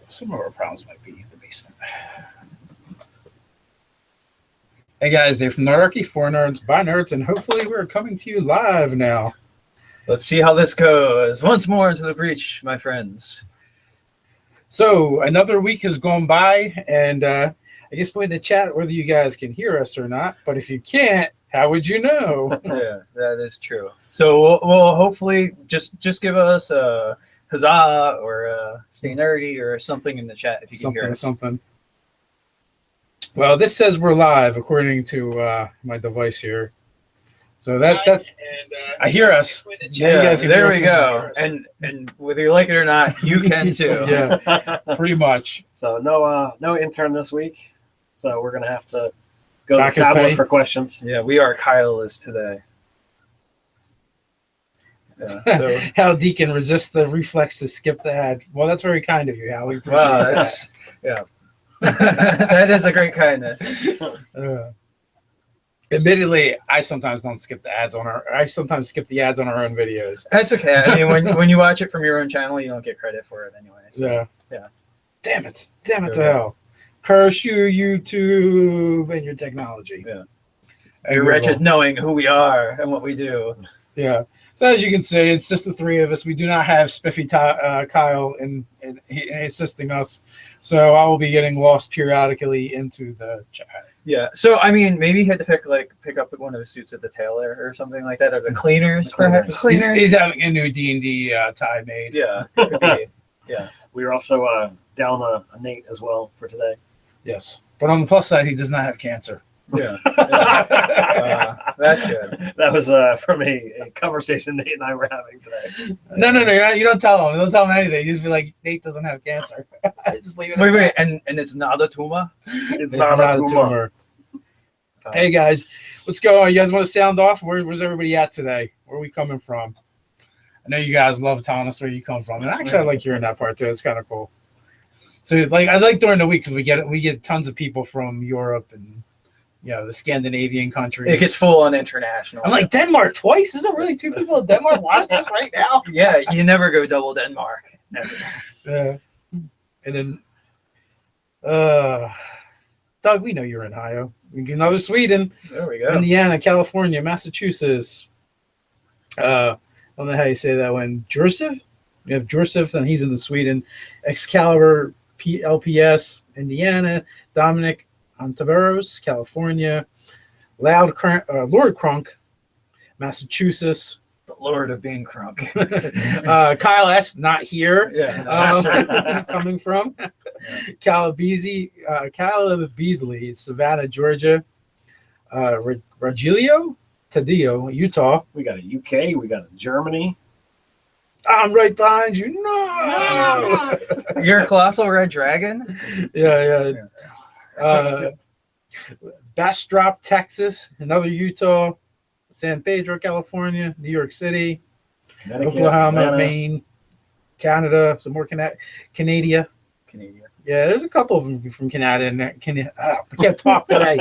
Some of our problems might be in the basement. Hey guys, Dave from Nerdarchy, for nerds, by nerds, and hopefully we're coming to you live now. Let's see how this goes. Once more into the breach, my friends. So another week has gone by, and I guess put in the chat whether you guys can hear us or not. But if you can't, how would you know? Yeah, that is true. So we'll hopefully just give us a huzzah or stay nerdy or something in the chat if you can hear us. Something. Well, this says we're live according to my device here. So that's I hear us. Yeah, you guys can there we go. And whether you like it or not, you can too. Yeah, pretty much. So no intern this week. So we're gonna have to go to Tabletop for questions. Yeah, we are Kyle-less today. Yeah, so Hal Deacon resists the reflex to skip the ad. Well, that's very kind of you, Hal. We appreciate that. Yeah. That is a great kindness. Admittedly, I sometimes don't skip the ads I sometimes skip the ads on our own videos. That's okay. I mean, when you watch it from your own channel, you don't get credit for it anyway. So, yeah. Damn it to hell. Curse you, YouTube, and your technology. Yeah. You're wretched knowing who we are and what we do. Yeah. So as you can see, it's just the three of us. We do not have Spiffy Kyle in assisting us. So I will be getting lost periodically into the chat. Yeah. So I mean, maybe he had to pick up one of his suits at the tailor or something like that, or the cleaners, perhaps. He's having a new D&D tie made. Yeah. Could be. Yeah. We were also down a Nate as well for today. Yes. But on the plus side, he does not have cancer. Yeah. That's good. That was from a conversation Nate and I were having today. No, you don't tell him. Don't tell him anything. You just be like, Nate doesn't have cancer. Just leave it. Wait, and it's not a tumor? It's not a tumor. Hey guys, what's going on? You guys want to sound off? Where's everybody at today? Where are we coming from? I know you guys love telling us where you come from, and actually I like hearing that part too. It's kind of cool. So I like during the week because we get tons of people from Europe and the Scandinavian countries. It gets full on international. I'm like, Denmark twice? Is there really two people in Denmark watching us right now? Yeah, you never go double Denmark. Never. And then Doug, we know you're in Ohio. Another Sweden. There we go. Indiana, California, Massachusetts. I don't know how you say that one. Joseph? We have Joseph, and he's in the Sweden. Excalibur, LPS, Indiana. Dominic, Ontiveros, California. Lord Crunk, Massachusetts. The Lord of being crunk. Kyle S. Not here. Yeah. Coming from Caleb Beasley, Savannah, Georgia. Rogelio Taddeo, Utah. We got a UK. We got a Germany. I'm right behind you. No. You're a colossal red dragon. Yeah. Bastrop, Texas. Another Utah. San Pedro, California, New York City, Oklahoma, Atlanta. Maine, Canada, some more Canada. Yeah, there's a couple of them from Canada in there. I can't talk today.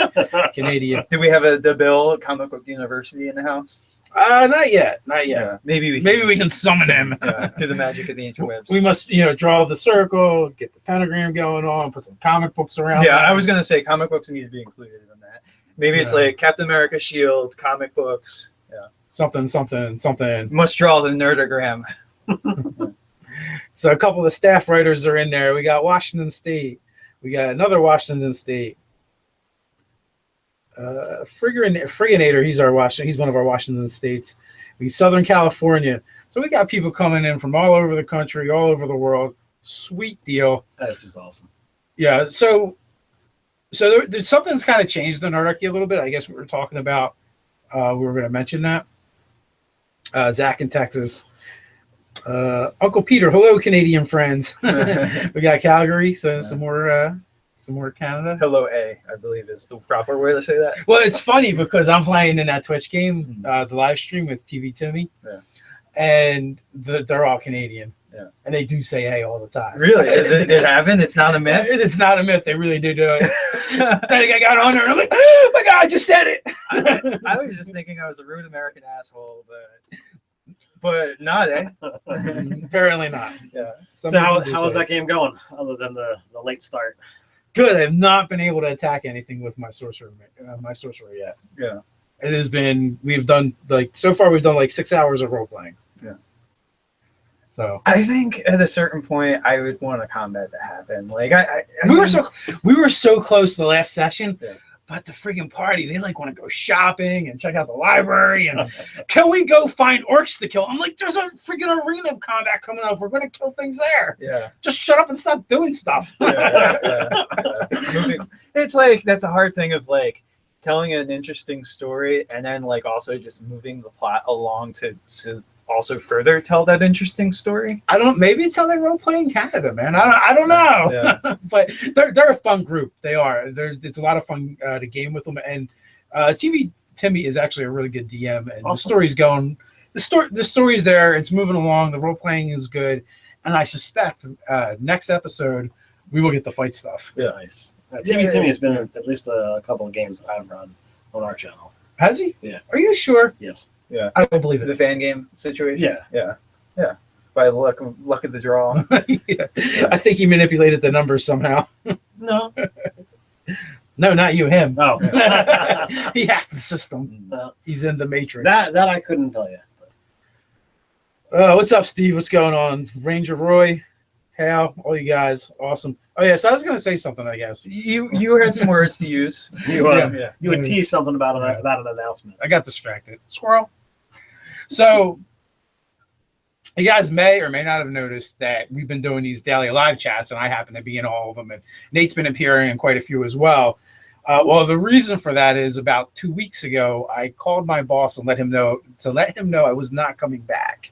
Canadian. Do we have the Bill Comic Book University in the house? Not yet. Yeah, maybe we can summon him through the magic of the ancient webs. We must, draw the circle, get the pentagram going on, put some comic books around. Yeah, I was gonna say comic books need to be included in that. Maybe it's like Captain America shield, comic books. Yeah. Something. Must draw the nerdogram. So a couple of staff writers are in there. We got Washington State. We got another Washington State. Frigginator, he's one of our Washington States. We Southern California. So we got people coming in from all over the country, all over the world. Sweet deal. That's just awesome. Yeah, so there's something that's kind of changed in Nerdarchy a little bit. I guess we were talking about, we were going to mention that. Zach in Texas. Uncle Peter, hello, Canadian friends. We got Calgary, so some more Canada. Hello, I believe is the proper way to say that. Well, it's funny because I'm playing in that Twitch game, the live stream with TV Timmy, and they're all Canadian. Yeah. And they do say hey all the time. Really? It happened? It's not a myth? It's not a myth. They really do it. I got on there and I'm like, oh my God, I just said it. I was just thinking I was a rude American asshole, but but not, eh? Apparently not. Yeah. So how is that game going, other than the late start? Good. I've not been able to attack anything with my sorcerer yet. Yeah. It has been. We've done so far. We've done like 6 hours of role playing. Yeah. So I think at a certain point, I would want a combat to happen. Like we were so close the last session. Yeah. But the freaking party, they like want to go shopping and check out the library and can we go find orcs to kill? I'm like, there's a freaking arena combat coming up. We're going to kill things there. Yeah. Just shut up and stop doing stuff. Yeah. It's like, that's a hard thing of like telling an interesting story and then like also just moving the plot along to also further tell that interesting story. Maybe it's how they role play in Canada, man. I don't know. Yeah. But they're a fun group. They are. It's a lot of fun to game with them. And Timmy is actually a really good DM, and awesome. The story's going. The story's there. It's moving along. The role playing is good, and I suspect next episode we will get the fight stuff. Yeah, nice. Timmy has been in at least a couple of games I've run on our channel. Has he? Yeah. Are you sure? Yes. Yeah, I don't believe it. The fan game situation. Yeah. By luck of the draw. Yeah. I think he manipulated the numbers somehow. No. No, not you. Him. Oh. He hacked the system. No. He's in the Matrix. That I couldn't tell you. What's up, Steve? What's going on? Ranger Roy, Hal, all you guys, awesome. Oh yeah, so I was gonna say something. I guess you had some words to use. You would tease something about an announcement. I got distracted. Squirrel. So, you guys may or may not have noticed that we've been doing these daily live chats, and I happen to be in all of them, and Nate's been appearing in quite a few as well. Well, the reason for that is about 2 weeks ago, I called my boss and let him know I was not coming back.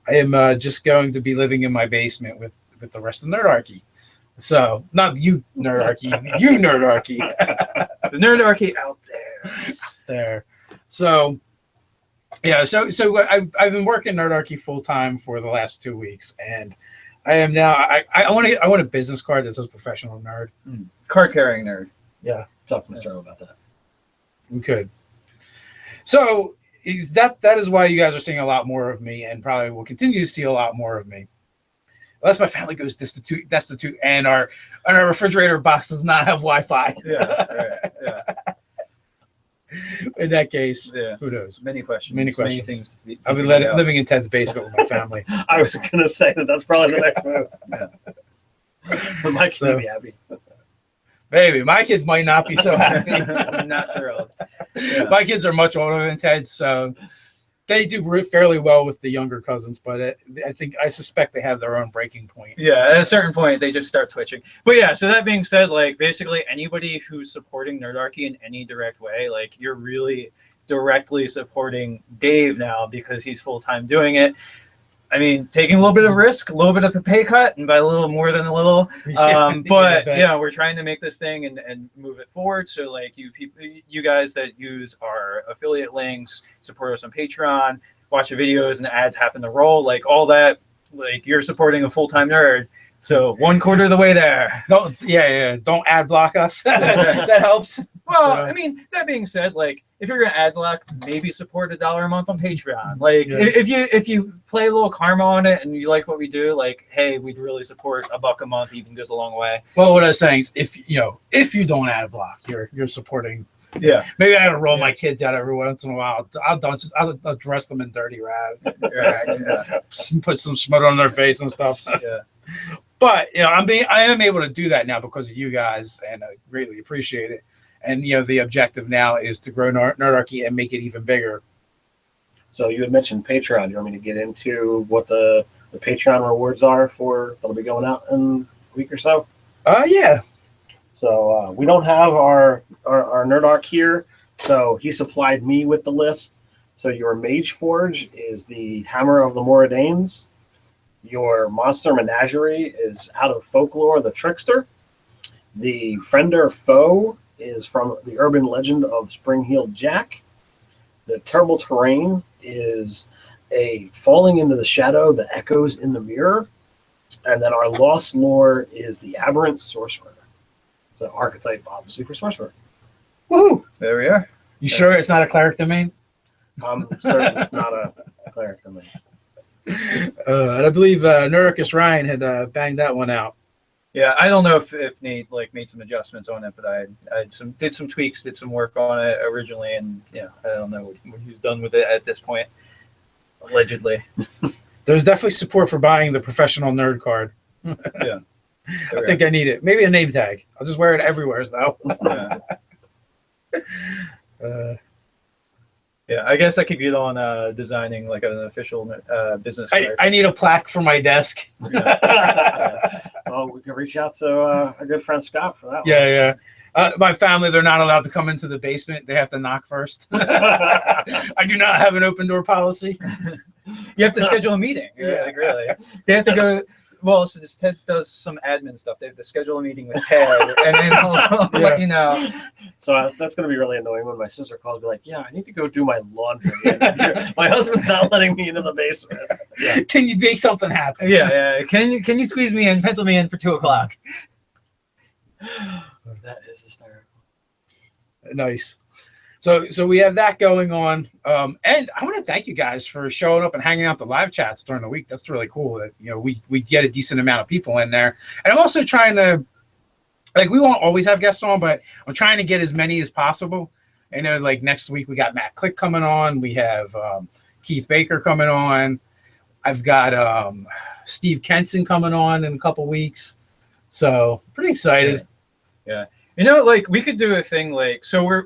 I am just going to be living in my basement with the rest of Nerdarchy. So, not you, Nerdarchy, you, Nerdarchy. The Nerdarchy out there. So, yeah, so I've been working Nerdarchy full time for the last 2 weeks, and I am now. I want a business card that says professional nerd. Card carrying nerd. Yeah, talk to Mr. O about that. We could. So that is why you guys are seeing a lot more of me, and probably will continue to see a lot more of me. Unless my family goes destitute, and our refrigerator box does not have Wi-Fi. Yeah, right, yeah. In that case, who knows? Many questions. Many things. I've been living in Ted's basement with my family. I was going to say that's probably the next move. But my kids would be happy. Maybe. My kids might not be so happy. Not thrilled. Yeah. My kids are much older than Ted's, so they do fairly well with the younger cousins, but I suspect they have their own breaking point. Yeah, at a certain point, they just start twitching. But yeah, so that being said, like basically anybody who's supporting Nerdarchy in any direct way, like you're really directly supporting Dave now because he's full-time doing it. I mean, taking a little bit of risk, a little bit of a pay cut, and by a little more than a little. But yeah, we're trying to make this thing and move it forward. So like you guys that use our affiliate links, support us on Patreon, watch the videos and the ads happen to roll, like all that, like you're supporting a full-time nerd. So 1/4 of the way there. Don't ad block us. That helps. Well, I mean, that being said, like if you're gonna ad block, maybe support $1 a month on Patreon. Like if you play a little karma on it and you like what we do, like hey, we'd really support $1 a month. Even goes a long way. Well, what I was saying is, if you don't ad block, you're supporting. Yeah, maybe I gotta roll my kids out every once in a while. I'll dress them in dirty rags, put some smut on their face and stuff. Yeah. But I am able to do that now because of you guys, and I greatly appreciate it. And the objective now is to grow Nerdarchy and make it even bigger. So you had mentioned Patreon. You want me to get into what the Patreon rewards are that'll be going out in a week or so? Yeah. So we don't have our Nerdarch here, so he supplied me with the list. So your Mage Forge is the Hammer of the Moradanes. Your Monster Menagerie is out of Folklore, the Trickster. The Friender Foe is from the urban legend of Spring-Heeled Jack. The Terrible Terrain is a falling into the shadow that echoes in the mirror. And then our Lost Lore is the Aberrant Sorcerer. It's an archetype, obviously, for Sorcerer. Woohoo! There we are. You sure it's not a cleric domain? I'm certain it's not a cleric domain. And I believe Nerdarchist Ryan had banged that one out. Yeah, I don't know if Nate like made some adjustments on it, but I did some tweaks, did some work on it originally, and yeah, I don't know what he's done with it at this point. Allegedly, there's definitely support for buying the professional nerd card. Yeah, I think I need it. Maybe a name tag. I'll just wear it everywhere though. Yeah. Yeah, I guess I could get on designing like an official business card. I need a plaque for my desk. Yeah. Well, we can reach out to our good friend Scott for that one. Yeah. My family, they're not allowed to come into the basement. They have to knock first. I do not have an open door policy. You have to schedule a meeting. Yeah. Like, really. They have to go. Well, since Ted does some admin stuff, they have to schedule a meeting with Ted, and then he'll let you know. So that's going to be really annoying when my sister calls me like, yeah, I need to go do my laundry. And my husband's not letting me into the basement. Yeah. Can you make something happen? Yeah. Can you squeeze me in, pencil me in for 2:00? That is hysterical. Nice. So we have that going on. And I want to thank you guys for showing up and hanging out the live chats during the week. That's really cool that, we get a decent amount of people in there. And I'm also trying to, like, we won't always have guests on, but I'm trying to get as many as possible. I know, like, next week we got Matt Click coming on. We have Keith Baker coming on. I've got Steve Kenson coming on in a couple weeks. So pretty excited. Yeah. Like we could do a thing like, so we're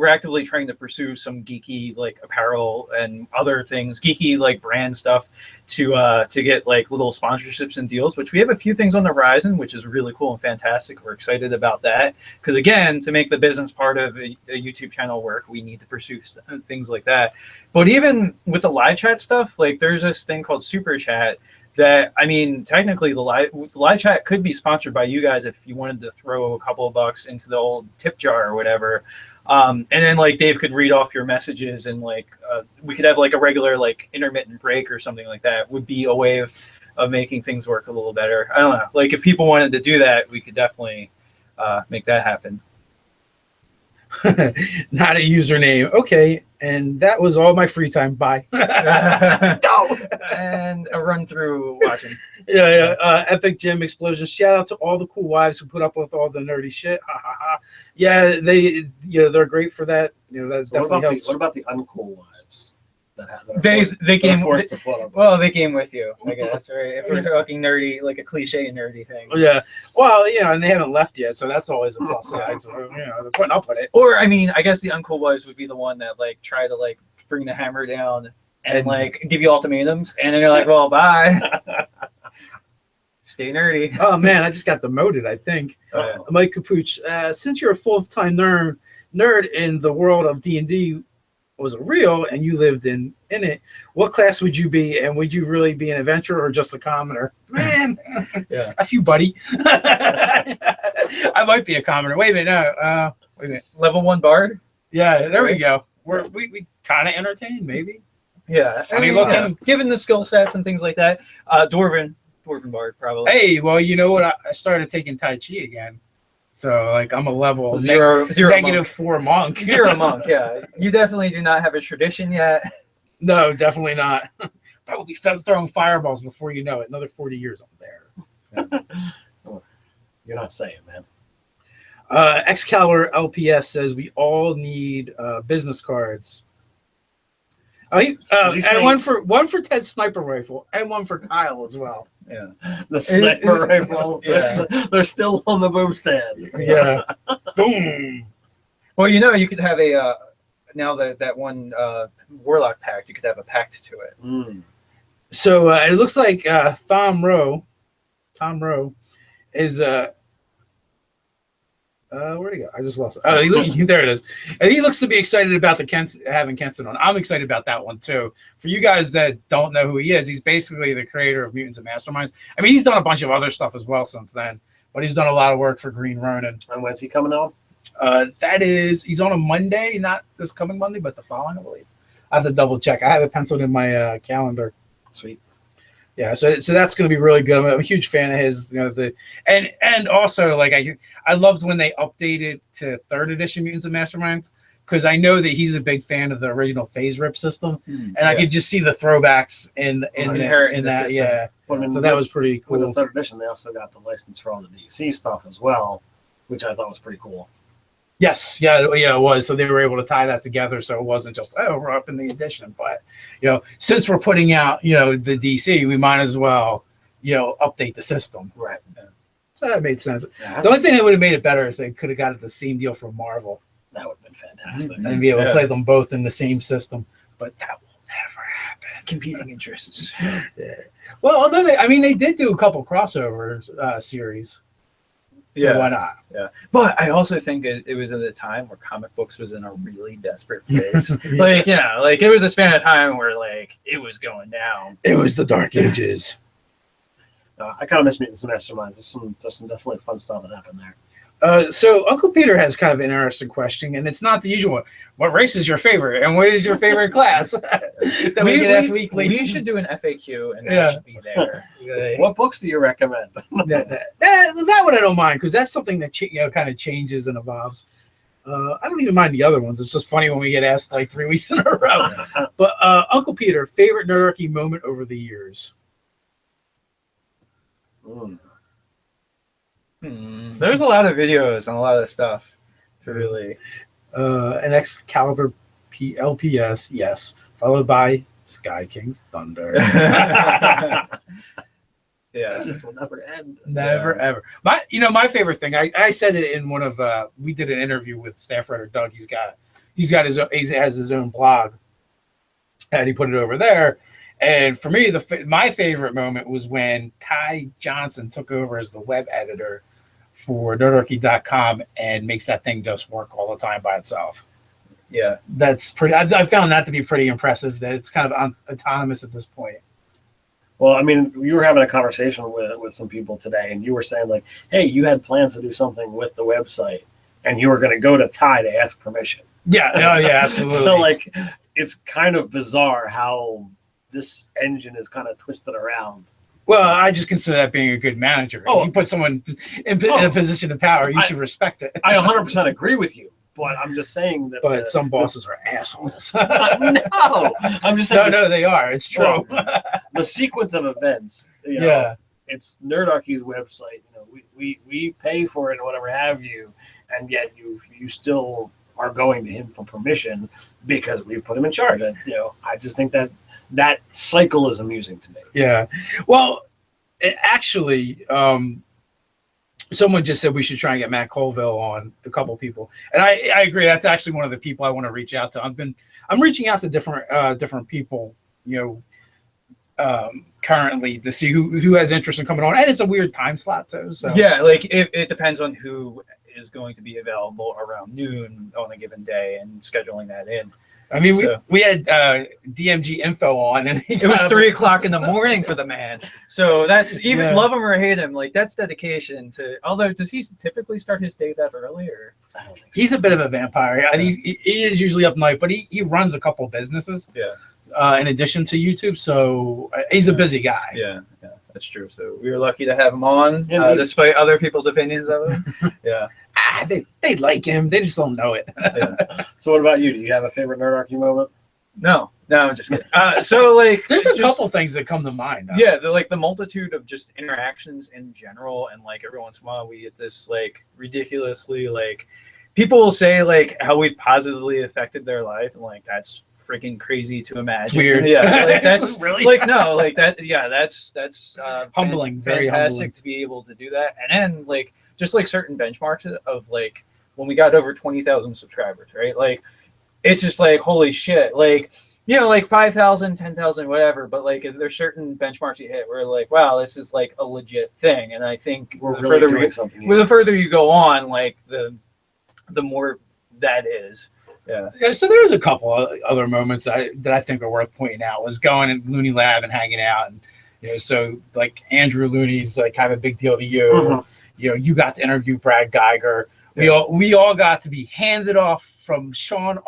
actively trying to pursue some geeky like apparel and other things, geeky like brand stuff to get like little sponsorships and deals, which we have a few things on the horizon, which is really cool and fantastic. We're excited about that because again, to make the business part of a YouTube channel work, we need to pursue things like that. But even with the live chat stuff, like there's this thing called Super Chat that, I mean, technically the live chat could be sponsored by you guys if you wanted to throw a couple of bucks into the old tip jar or whatever. And then like Dave could read off your messages and like we could have like a regular like intermittent break or something like that would be a way of making things work a little better. I don't know. Like if people wanted to do that, we could definitely make that happen. Not a username. Okay. And that was all my free time. Bye. No. And a run through watching. Yeah. Epic Gym Explosion. Shout out to all the cool wives who put up with all the nerdy shit. Yeah, they're great for that. That definitely helps. What about the uncool wives? They came forced to put up. Well, they came with you, I guess, right? If we're talking nerdy, like a cliche nerdy thing. Yeah. Well, and they haven't left yet, so that's always a plus side. So, they're putting up with it. Or, I mean, I guess the uncool wives would be the one that like try to like bring the hammer down and like give you ultimatums, and then you're like, well, bye. Stay nerdy. Oh man, I just got demoted, I think. Mike Capuch, since you're a full-time nerd in the world of D&D was real and you lived in it, what class would you be, and would you really be an adventurer or just a commoner? Man, yeah. F you, buddy. I might be a commoner. Wait a minute. Level 1 bard? Yeah, there we go. We kind of entertain, maybe. Yeah. I mean, given the skill sets and things like that, Dwarven bard, probably. Hey, well, you know what? I started taking Tai Chi again. So, like, I'm a level zero -4 monk. 0 monk, yeah. You definitely do not have a tradition yet. No, definitely not. Probably throwing fireballs before you know it. Another 40 years I'm there. Yeah. You're not saying, man. Excalibur LPS says we all need business cards. And one for Ted's sniper rifle and one for Kyle as well. Yeah, the sniper rifle. Yeah. They're still on the boom stand. Yeah. Boom. Well, you could have a now that one warlock pact. You could have a pact to it. Mm. So it looks like Tom Rowe is where'd he go? I just lost it. Oh, there it is. And he looks to be excited about having Kenson on. I'm excited about that one too. For you guys that don't know who he is, he's basically the creator of Mutants and Masterminds. I mean, he's done a bunch of other stuff as well since then, but he's done a lot of work for Green Ronin. And when's he coming on? He's on a Monday, not this coming Monday, but the following, I believe. I have to double check. I have it penciled in my calendar. Sweet. Yeah, so that's going to be really good. I'm a huge fan of his. And also like I loved when they updated to 3rd edition Mutants and Masterminds, because I know that he's a big fan of the original phase rip system, and I could just see the throwbacks in that. system. Yeah, Well, so that was pretty cool. With the third edition, they also got the license for all the DC stuff as well, which I thought was pretty cool. Yes, yeah, it was. So they were able to tie that together, so it wasn't just we're up in the edition, but since we're putting out the DC, we might as well update the system. Right. Yeah. So that made sense. Yeah, The only thing that would have made it better is they could have got the same deal from Marvel that would have been fantastic. and be able to play them both in the same system, but that will never happen. Competing interests. Yeah. Well, although they did do a couple crossovers series. So why not? Yeah, but I also think it was at a time where comic books was in a really desperate place. It was a span of time where it was going down. It was the Dark Ages. I kind of miss meeting some masterminds. There's some definitely fun stuff that happened there. So Uncle Peter has kind of an interesting question, and it's not the usual one. What race is your favorite, and what is your favorite class? That we get asked weekly. We should do an FAQ, and that should be there. What books do you recommend? that one I don't mind, because that's something that kind of changes and evolves. I don't even mind the other ones. It's just funny when we get asked 3 weeks in a row. But Uncle Peter, favorite Nerdarchy moment over the years? There's a lot of videos and a lot of stuff to really. An Excalibur LPS, yes, followed by Sky King's Thunder. Yeah, this will never end. Never ever. My favorite thing. I said it in one of we did an interview with staff writer Doug. He has his own blog, and he put it over there. And for me, my favorite moment was when Ty Johnson took over as the web editor for Nerdarchy.com and makes that thing just work all the time by itself. Yeah, that's pretty. I found that to be pretty impressive. That it's kind of autonomous at this point. Well, I mean, you were having a conversation with some people today, and you were saying hey, you had plans to do something with the website, and you were going to go to Ty to ask permission. Yeah, yeah, absolutely. So it's kind of bizarre how this engine is kind of twisted around. Well, I just consider that being a good manager. If you put someone in a position of power, you should respect it. I 100% agree with you, but I'm just saying that. But some bosses are assholes. No, I'm just saying. No, they are. It's true. Well, the sequence of events. It's Nerdarchy's website. We pay for it and whatever have you, and yet you still are going to him for permission because we put him in charge. And, I just think that cycle is amusing to me. Yeah. Well, actually, someone just said we should try and get Matt Colville on, a couple people. And I agree. That's actually one of the people I want to reach out to. I'm reaching out to different people, currently to see who has interest in coming on. And it's a weird time slot too. So yeah, it depends on who is going to be available around noon on a given day and scheduling that in. I mean, we had DMG info on, and it was 3:00 in the morning for the man. So that's even love him or hate him, that's dedication to. Although, does he typically start his day that early, or? I don't think so. He's a bit of a vampire. Yeah. He is usually up night, but he runs a couple of businesses. Yeah. In addition to YouTube, so he's a busy guy. Yeah, that's true. So we were lucky to have him on, despite other people's opinions of him. Yeah. They like him. They just don't know it. Yeah. So what about you? Do you have a favorite Nerdarchy moment? No, I'm just kidding. So there's a couple things that come to mind. Yeah, the multitude of just interactions in general, and every once in a while we get this ridiculously people will say how we've positively affected their life, and that's freaking crazy to imagine. It's weird. Yeah, that's really that. Yeah, that's humbling. Very fantastic humbling to be able to do that, and then just certain benchmarks of when we got over 20,000 subscribers, right? It's just holy shit, 5,000, 10,000, whatever. But there's certain benchmarks you hit where wow, this is a legit thing. And I think the further you go on, the more that is. Yeah. So there was a couple of other moments that I think are worth pointing out. Was going in Looney Lab and hanging out, and so Andrew Looney's kind of a big deal to you. Mm-hmm. You got to interview Brad Geiger. We all got to be handed off from Sean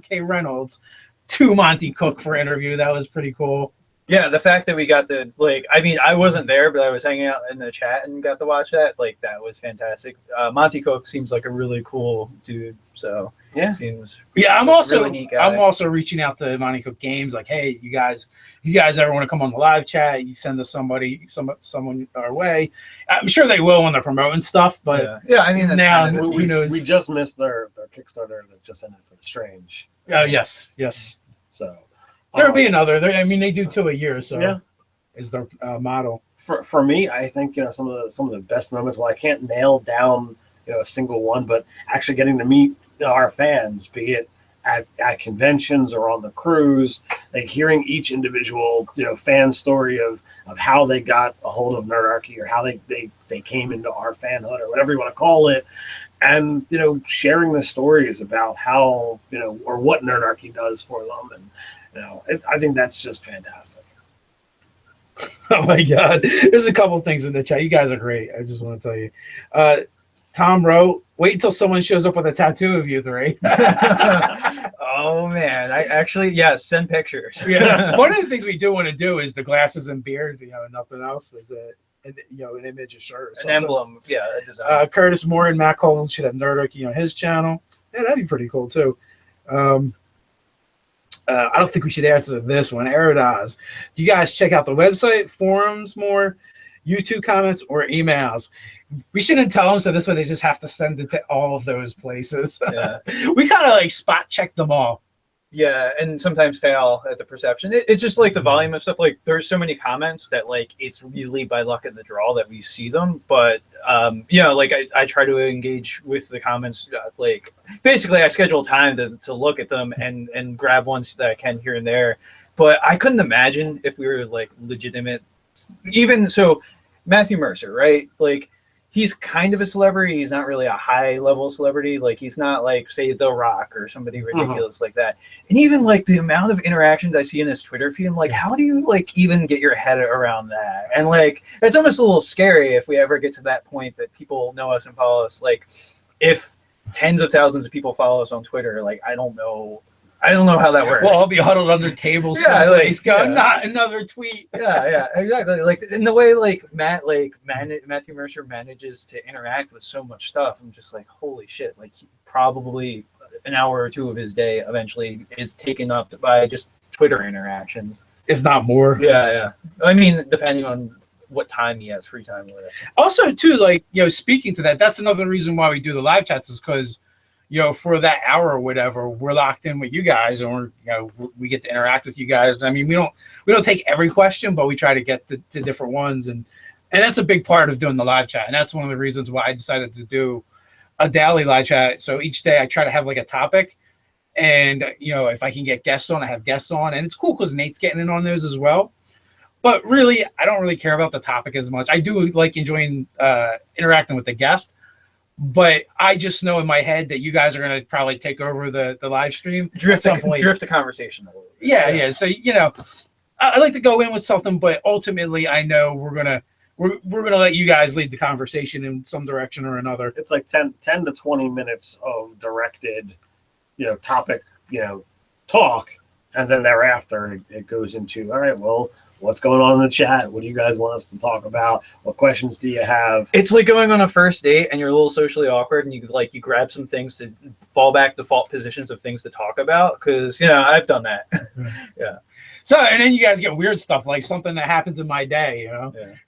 K. Reynolds to Monty Cook for interview. That was pretty cool. Yeah, the fact that we got the I mean, I wasn't there, but I was hanging out in the chat and got to watch that. Like, that was fantastic. Monty Cook seems like a really cool dude. So Yeah. seems I'm like also a really neat guy. I'm also reaching out to Monty Cook Games, like, hey, you guys, if you guys ever want to come on the live chat, you send us someone our way. I'm sure they will when they're promoting stuff, but yeah, I mean, that's now kind of, who knows? We just missed their Kickstarter that just ended for the Strange. Yes. So There'll be another. I mean, they do 2 a year, so yeah. is their model. For me, I think some of the best moments. Well, I can't nail down a single one, but actually getting to meet our fans, be it at conventions or on the cruise, like hearing each individual fan story of how they got a hold of Nerdarchy or how they came into our fanhood or whatever you want to call it, and sharing the stories about how or what Nerdarchy does for them, and I think that's just fantastic. Oh my God. There's a couple things in the chat. You guys are great. I just want to tell you. Tom wrote, wait until someone shows up with a tattoo of you three. Oh man, I actually, send pictures. Yeah. One of the things we do want to do is the glasses and beard, nothing else. Is an image, a shirt, or An something. emblem, a design. Curtis Moore and Matt Cole should have Nerdarchy on his channel. Yeah, that'd be pretty cool too. I don't think we should answer this one. Eridaz, do you guys check out the website, forums more, YouTube comments, or emails? We shouldn't tell them, so this way they just have to send it to all of those places. Yeah. We kind of spot check them all. Yeah, and sometimes fail at the perception. It's just the volume of stuff. There's so many comments that it's really by luck of the draw that we see them. But I try to engage with the comments. Basically, I schedule time to look at them and grab ones that I can here and there. But I couldn't imagine if we were legitimate. Even so, Matthew Mercer, right? He's kind of a celebrity. He's not really a high level celebrity. He's not say The Rock or somebody ridiculous like that. And even the amount of interactions I see in his Twitter feed, I'm how do you even get your head around that? And it's almost a little scary if we ever get to that point that people know us and follow us. If tens of thousands of people follow us on Twitter, I don't know how that works. Well, I'll be huddled under tables. Not another tweet. Yeah, exactly. In the way Matthew Mercer manages to interact with so much stuff, I'm just holy shit. Probably an hour or two of his day eventually is taken up by just Twitter interactions, if not more. Yeah. I mean, depending on what time he has free time with it. Also, too, speaking to that, that's another reason why we do the live chats is because for that hour or whatever, we're locked in with you guys, and we get to interact with you guys. I mean, we don't take every question, but we try to get to different ones, and that's a big part of doing the live chat. And that's one of the reasons why I decided to do a daily live chat. So each day I try to have a topic, and if I can get guests on, I have guests on, and it's cool because Nate's getting in on those as well. But really, I don't really care about the topic as much. I do enjoying interacting with the guest. But I just know in my head that you guys are going to probably take over the live stream. Drift the conversation a little bit. Yeah. So, I like to go in with something, but ultimately I know we're going to let you guys lead the conversation in some direction or another. It's 10 to 20 minutes of directed, topic, talk. And then thereafter it goes into, all right, well, what's going on in the chat? What do you guys want us to talk about? What questions do you have? It's like going on a first date and you're a little socially awkward and you grab some things to fall back default positions of things to talk about. Cause I've done that. Yeah. So, and then you guys get weird stuff, like something that happens in my day,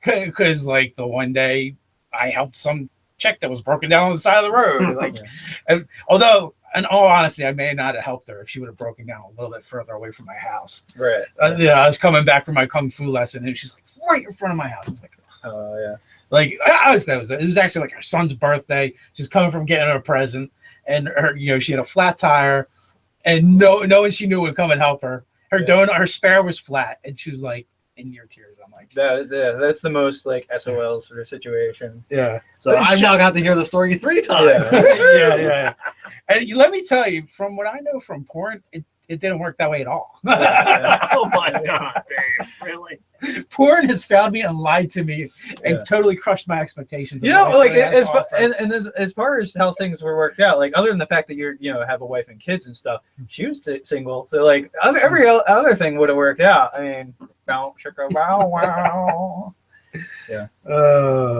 cause the one day I helped some chick that was broken down on the side of the road. And although, in all honesty, I may not have helped her if she would have broken down a little bit further away from my house. Right. I was coming back from my kung fu lesson, and she's right in front of my house. It's oh yeah. It was actually her son's birthday. She's coming from getting her a present, and her, she had a flat tire, and no one she knew would come and help her. Her spare was flat, and she was in near tears. I'm that's the most SOL sort of situation. Yeah. So I've now got to hear the story 3 times. Yeah. And let me tell you, from what I know from porn, it didn't work that way at all. Oh my God, Dave, really? Porn has found me and lied to me and totally crushed my expectations. As far as how things were worked out, other than the fact that you're have a wife and kids and stuff, she was single, so every other thing would have worked out. I mean, Bow, chicka, wow, wow.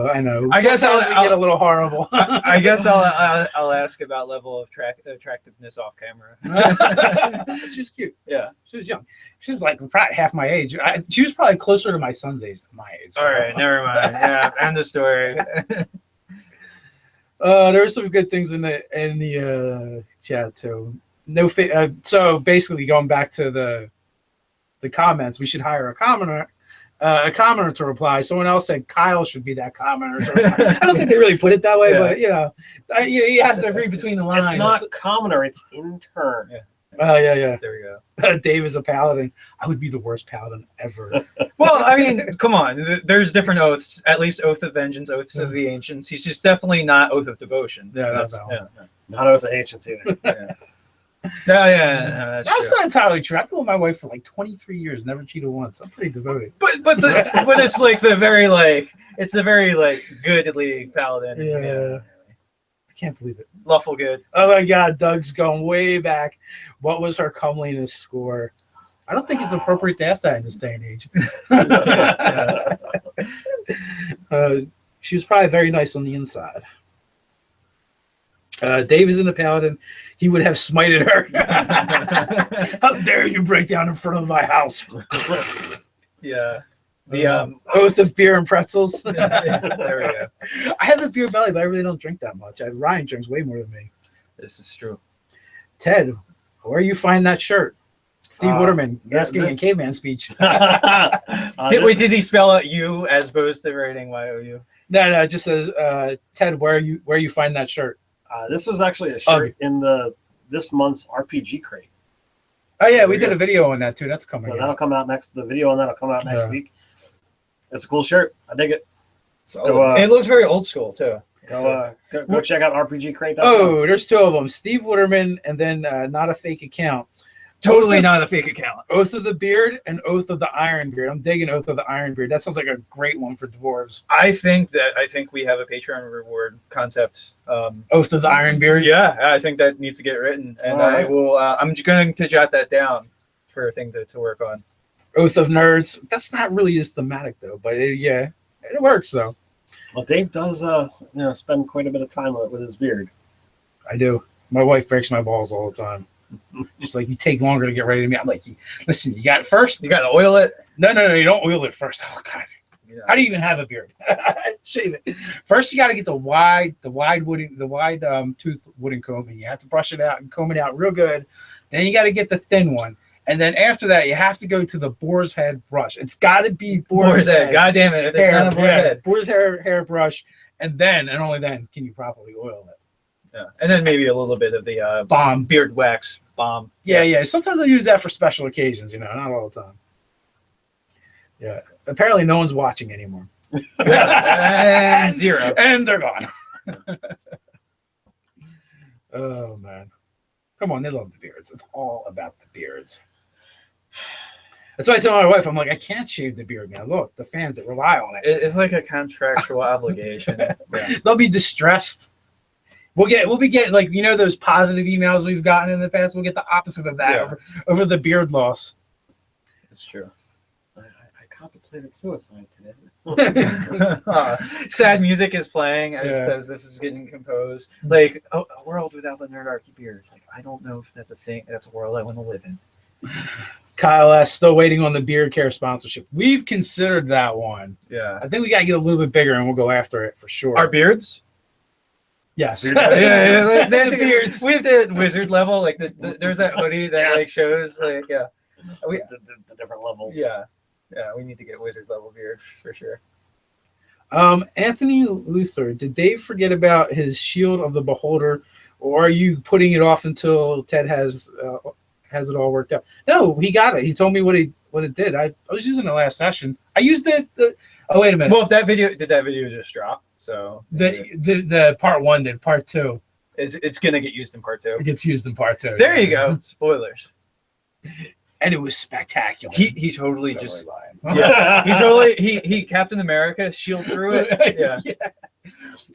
I know. I guess Sometimes we I'll- get a little horrible. I guess I'll ask about level of attractiveness off camera. She was cute. Yeah. She was young. She was like probably half my age. She was probably closer to my son's age than my age. All right, never mind. Yeah, end of story. There were some good things in the chat too. So basically, going back to the comments, we should hire a commoner to reply. Someone else said Kyle should be that commenter. I don't think they really put it that way, but you have to read between the lines. It's not commoner, it's intern. Yeah. Oh yeah. There we go. Dave is a paladin. I would be the worst paladin ever. Well, I mean, come on. There's different oaths. At least Oath of Vengeance, Oaths of the Ancients. He's just definitely not Oath of Devotion. Yeah, Not Oath of Ancients either. That's not entirely true. I've been with my wife for like 23 years, never cheated once. I'm pretty devoted. But it's like the very good league paladin. Yeah. I can't believe it. Lawful good. Oh my God, Doug's going way back. What was her comeliness score? I don't think it's appropriate to ask that in this day and age. She was probably very nice on the inside. Dave isn't a paladin. He would have smited her. How dare you break down in front of my house? Yeah. The Oath of beer and pretzels. there we go. I have a beer belly, but I really don't drink that much. Ryan drinks way more than me. This is true. Ted, where you find that shirt? Steve Wooderman asking in caveman speech. Did he spell out you as opposed to writing YOU? No, it just says Ted, where you find that shirt? This was actually a shirt in this month's RPG crate. Oh yeah, we did a video on that too. That's coming. So that'll come out next. The video on that'll come out next week. It's a cool shirt. I dig it. So it looks very old school too. Go check out RPG crate. Oh, there's two of them: Steve Wooderman and then not a fake account. Totally not a fake account. Oath of the Beard and Oath of the Iron Beard. I'm digging Oath of the Iron Beard. That sounds like a great one for dwarves. I think we have a Patreon reward concept. Oath of the Iron Beard. Yeah, I think that needs to get written, and I will. I'm going to jot that down for a thing to work on. Oath of Nerds. That's not really as thematic though, but it works though. Well, Dave does spend quite a bit of time with his beard. I do. My wife breaks my balls all the time. Just like, you take longer to get ready to me. I'm like, listen, you got it first. You got to oil it. No, you don't oil it first. Oh God, how do you even have a beard? Shave it first. You got to get the wide toothed wooden comb, and you have to brush it out and comb it out real good. Then you got to get the thin one, and then after that, you have to go to the boar's head brush. It's got to be boar's head. God damn it! If it's not a boar's head, boar's hair brush, and only then can you properly oil it. Yeah, and then maybe a little bit of the balm, beard wax balm. Yeah. Sometimes I use that for special occasions. Not all the time. Yeah. Apparently, no one's watching anymore. And zero, and they're gone. Oh man, come on! They love the beards. It's all about the beards. That's why I tell my wife, I'm like, I can't shave the beard, man. Look, the fans that rely on it. It's like a contractual obligation. Yeah. They'll be distressed. We'll be getting like those positive emails we've gotten in the past. We'll get the opposite of that over the beard loss. It's true. I contemplated suicide today. Sad music is playing as this is getting composed. Like a world without the Nerdarchy beard. Like, I don't know if that's a thing. That's a world I want to live in. Kyle S. still waiting on the beard care sponsorship. We've considered that one. Yeah. I think we got to get a little bit bigger, and we'll go after it for sure. Our beards? Yes. Yeah. The beards. We have the wizard level. Like there's that hoodie that shows the different levels. Yeah. We need to get wizard level beard for sure. Anthony Luther, did Dave forget about his Shield of the Beholder, or are you putting it off until Ted has it all worked out? No, he got it. He told me what it did. I was using it last session. I used the. Oh, wait a minute. Well, if that video just drop. So the part 1 did. Part 2. It's gonna get used in part 2. It gets used in part 2. There you go. Spoilers. And it was spectacular. He totally just lying. Yeah. he Captain America shield through it. Yeah.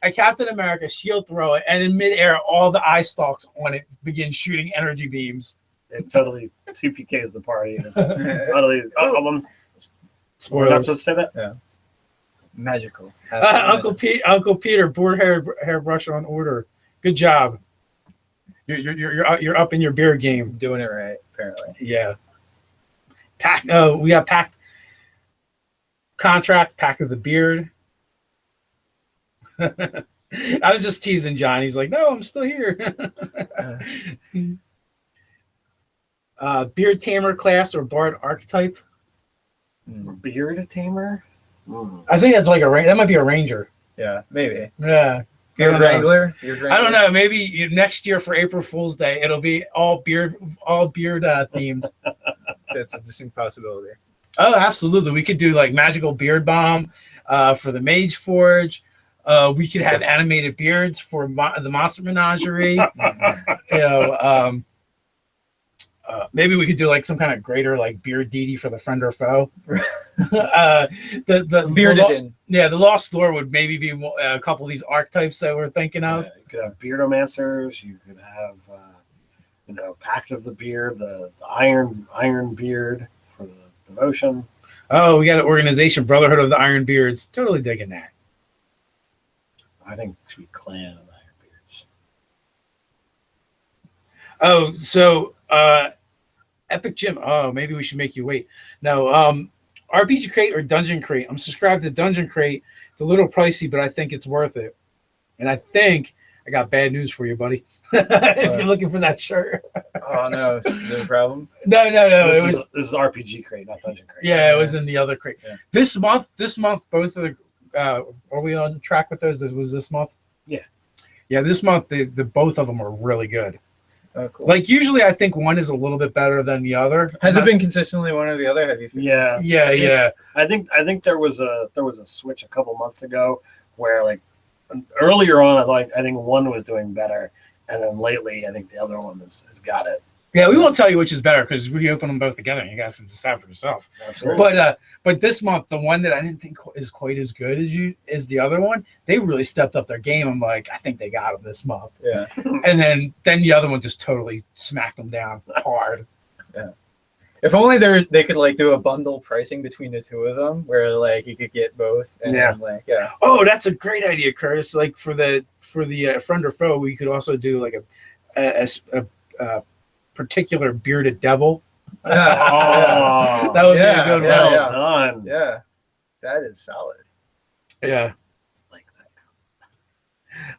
I Captain America shield through it, and in midair, all the eye stalks on it begin shooting energy beams. It totally 2PKs the party. It's utterly, We're not Spoilers. supposed to say that. Yeah. Magical. Uncle Peter, board hairbrush on order. Good job. You're up in your beard game. Doing it right, apparently. Yeah. We got packed contract, pack of the beard. I was just teasing John. He's like, no, I'm still here. Beard tamer class or bard archetype. Beard tamer. I think that's like that might be a ranger. Yeah, maybe. Yeah. Beard Wrangler. I don't know. Maybe next year for April Fool's Day, it'll be all beard themed. That's a distinct possibility. Oh, absolutely. We could do like magical beard bomb for the Mage Forge. We could have animated beards for the Monster Menagerie. Maybe we could do like some kind of greater like beard deity for the friend or foe. The Bearded the Lost Lore would maybe be a couple of these archetypes that we're thinking of. You could have beardomancers. You could have, Pact of the Beard, the Iron Beard for the devotion. Oh, we got an organization, Brotherhood of the Iron Beards. Totally digging that. I think it should be Clan of the Iron Beards. Oh, so Epic Gym. Oh, maybe we should make you wait. No, RPG Crate or Dungeon Crate. I'm subscribed to Dungeon Crate. It's a little pricey, but I think it's worth it. And I think I got bad news for you, buddy. If you're looking for that shirt. Oh no, is there a problem? No. This is RPG Crate, not Dungeon Crate. Yeah, it was in the other crate. Yeah. This month, both of the. Are we on track with those? Was this month? Yeah. Yeah, this month the both of them are really good. Oh, cool. Like usually, I think one is a little bit better than the other. Has it been consistently one or the other? Have you? Yeah. Yeah. I think there was a switch a couple months ago where like earlier on I think one was doing better, and then lately I think the other one has got it. Yeah, we won't tell you which is better because we open them both together and you guys can decide for yourself. Absolutely. But this month, the one that I didn't think is quite as good as the other one, they really stepped up their game. I'm like, I think they got them this month. Yeah. And then the other one just totally smacked them down hard. Yeah. If only they could like do a bundle pricing between the two of them, where like you could get both. And Yeah. Yeah. Oh, that's a great idea, Curtis. Like for the friend or foe, we could also do like a particular bearded devil. Oh, That would be a good one. well done. Yeah. That is solid. Yeah. Like that.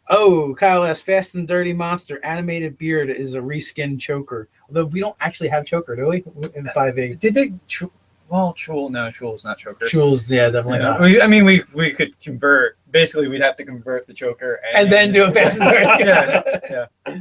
Oh, Kyle asks, Fast and Dirty Monster animated beard is a reskin choker. Although we don't actually have choker, do we? In 5e. Did they? Chul. No, Chul's not choker. Chul's, yeah, definitely not. We could convert. Basically, we'd have to convert the choker And then do a Fast and Dirty. Yeah.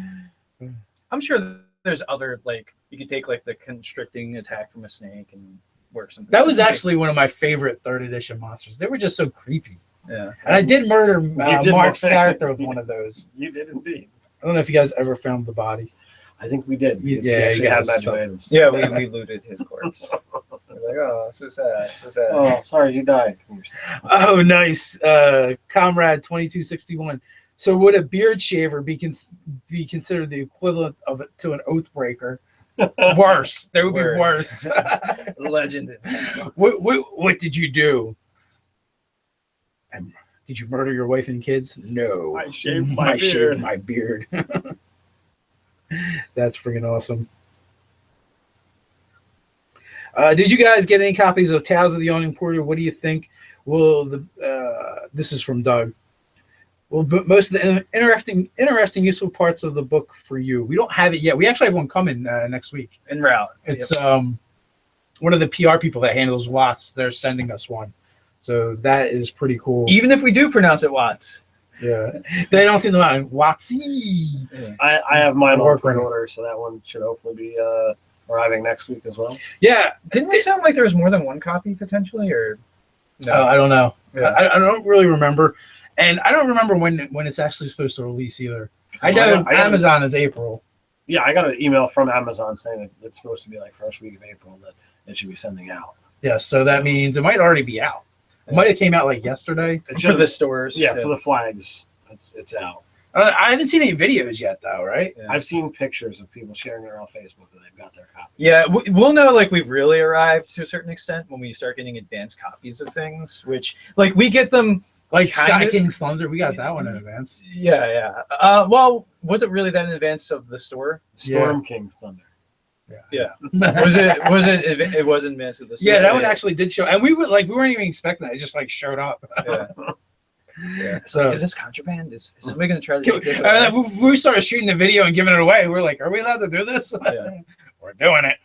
I'm sure there's other like you could take like the constricting attack from a snake and work something. That was actually one of my favorite 3rd edition monsters. They were just so creepy. Yeah. And I did murder did Mark's murder- character with one of those. You did indeed. I don't know if you guys ever found the body. I think we did. Yeah, We actually you had guys magic stuff. items. Yeah, we looted his corpse. We're like, oh, so sad, so sad. Oh, sorry, you died. Oh, nice. Comrade 2261. So would a beard shaver be considered the equivalent to an oath breaker? Worse. They would be worse. Legend. What did you do? Did you murder your wife and kids? No. I shaved I shaved my beard. That's freaking awesome. Did you guys get any copies of Tales of the Yawning Portal? What do you think? This is from Doug. Well, but most of the interesting, useful parts of the book for you. We don't have it yet. We actually have one coming next week. En route. It's one of the PR people that handles Watts. They're sending us one, so that is pretty cool. Even if we do pronounce it Watts. Yeah, they don't seem to mind Wattsy. Yeah. I have mine on Working. pre-order, so that one should hopefully be arriving next week as well. Yeah, Didn't it sound like there was more than one copy potentially, or no? I don't know. Yeah. I don't really remember, and I don't remember when it's actually supposed to release either. I know Amazon is April. Yeah, I got an email from Amazon saying that it's supposed to be like first week of April that it should be sending out. Yeah, so that means it might already be out. It might have came out like yesterday. It For the stores. Yeah, for the flags, it's out. I haven't seen any videos yet, though, right? Yeah. I've seen pictures of people sharing it on Facebook that they've got their copy. Yeah, we'll know like we've really arrived to a certain extent when we start getting advanced copies of things, which like we get them Like Sky kinda- King's Thunder, we got that one in advance. Yeah. Well, was it really that in advance of the store? Storm King's Thunder. Yeah. Was it? It was in advance of the store. Yeah, that one actually did show, and we weren't even expecting that. It just like showed up. Yeah. So Is this contraband? Is somebody going to try to take this? we started shooting the video and giving it away. We're like, are we allowed to do this? Yeah. We're doing it.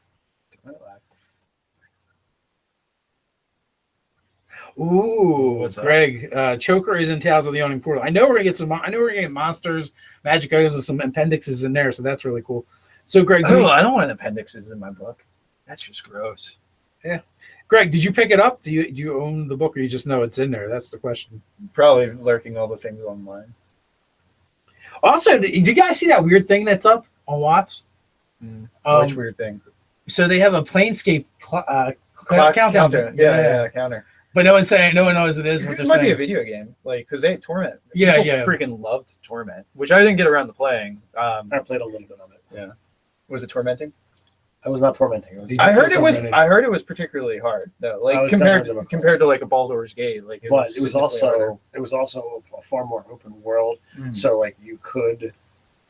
Ooh, What's up? Greg, Choker is in Tales of the Yawning Portal. I know we're gonna get some. I know we're gonna get monsters, magic items, and some appendixes in there. So that's really cool. So, Greg, Oh, I don't want appendixes in my book. That's just gross. Greg, did you pick it up? Do you own the book, or you just know it's in there? That's the question. Probably lurking all the things online. Also, did you guys see that weird thing that's up on Watts? Which weird thing? So they have a Planescape Clock countdown. counter. Yeah, counter. But no one's saying. No one knows it is what It they're might be a saying. video game, like because they Torment. Yeah, People yeah. Freaking loved Torment, which I didn't get around to playing. I played a little bit of it. Was it tormenting? I was not tormenting. It was, Did you I heard feel it was. tormented? I heard it was particularly hard, though. I Like was compared definitely difficult. compared to like a Baldur's Gate, like but it was significantly harder. also a far more open world. Mm. So like you could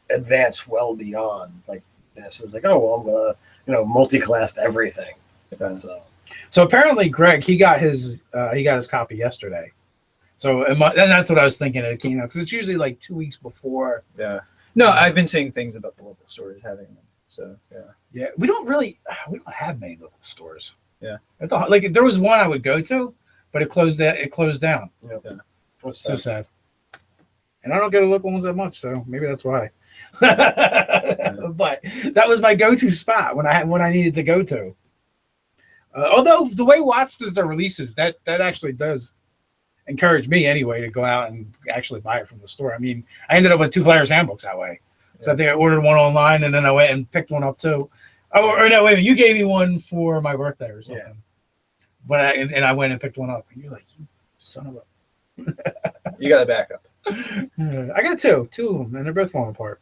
advance well beyond like this. It was like, oh well, I'm gonna multi-class everything. So So apparently, Greg, he got his copy yesterday. So and that's what I was thinking it came out because it's usually like 2 weeks before. Yeah. No, I've been seeing things about the local stores having them. So yeah. Yeah, we don't have many local stores. Yeah. Like there was one I would go to, but it closed down. yeah. Yeah. What's So that? sad. And I don't go to local ones that much, so maybe that's why. But that was my go-to spot when I needed to go to. Although the way Watts does their releases, that actually does encourage me anyway to go out and actually buy it from the store. I mean, I ended up with 2 players handbooks that way. So I think I ordered one online and then I went and picked one up too. Oh, or no, wait, you gave me one for my birthday or something. Yeah. But I went and picked one up. And you're like, you son of a. You got a backup. I got two of them, and they're both falling apart.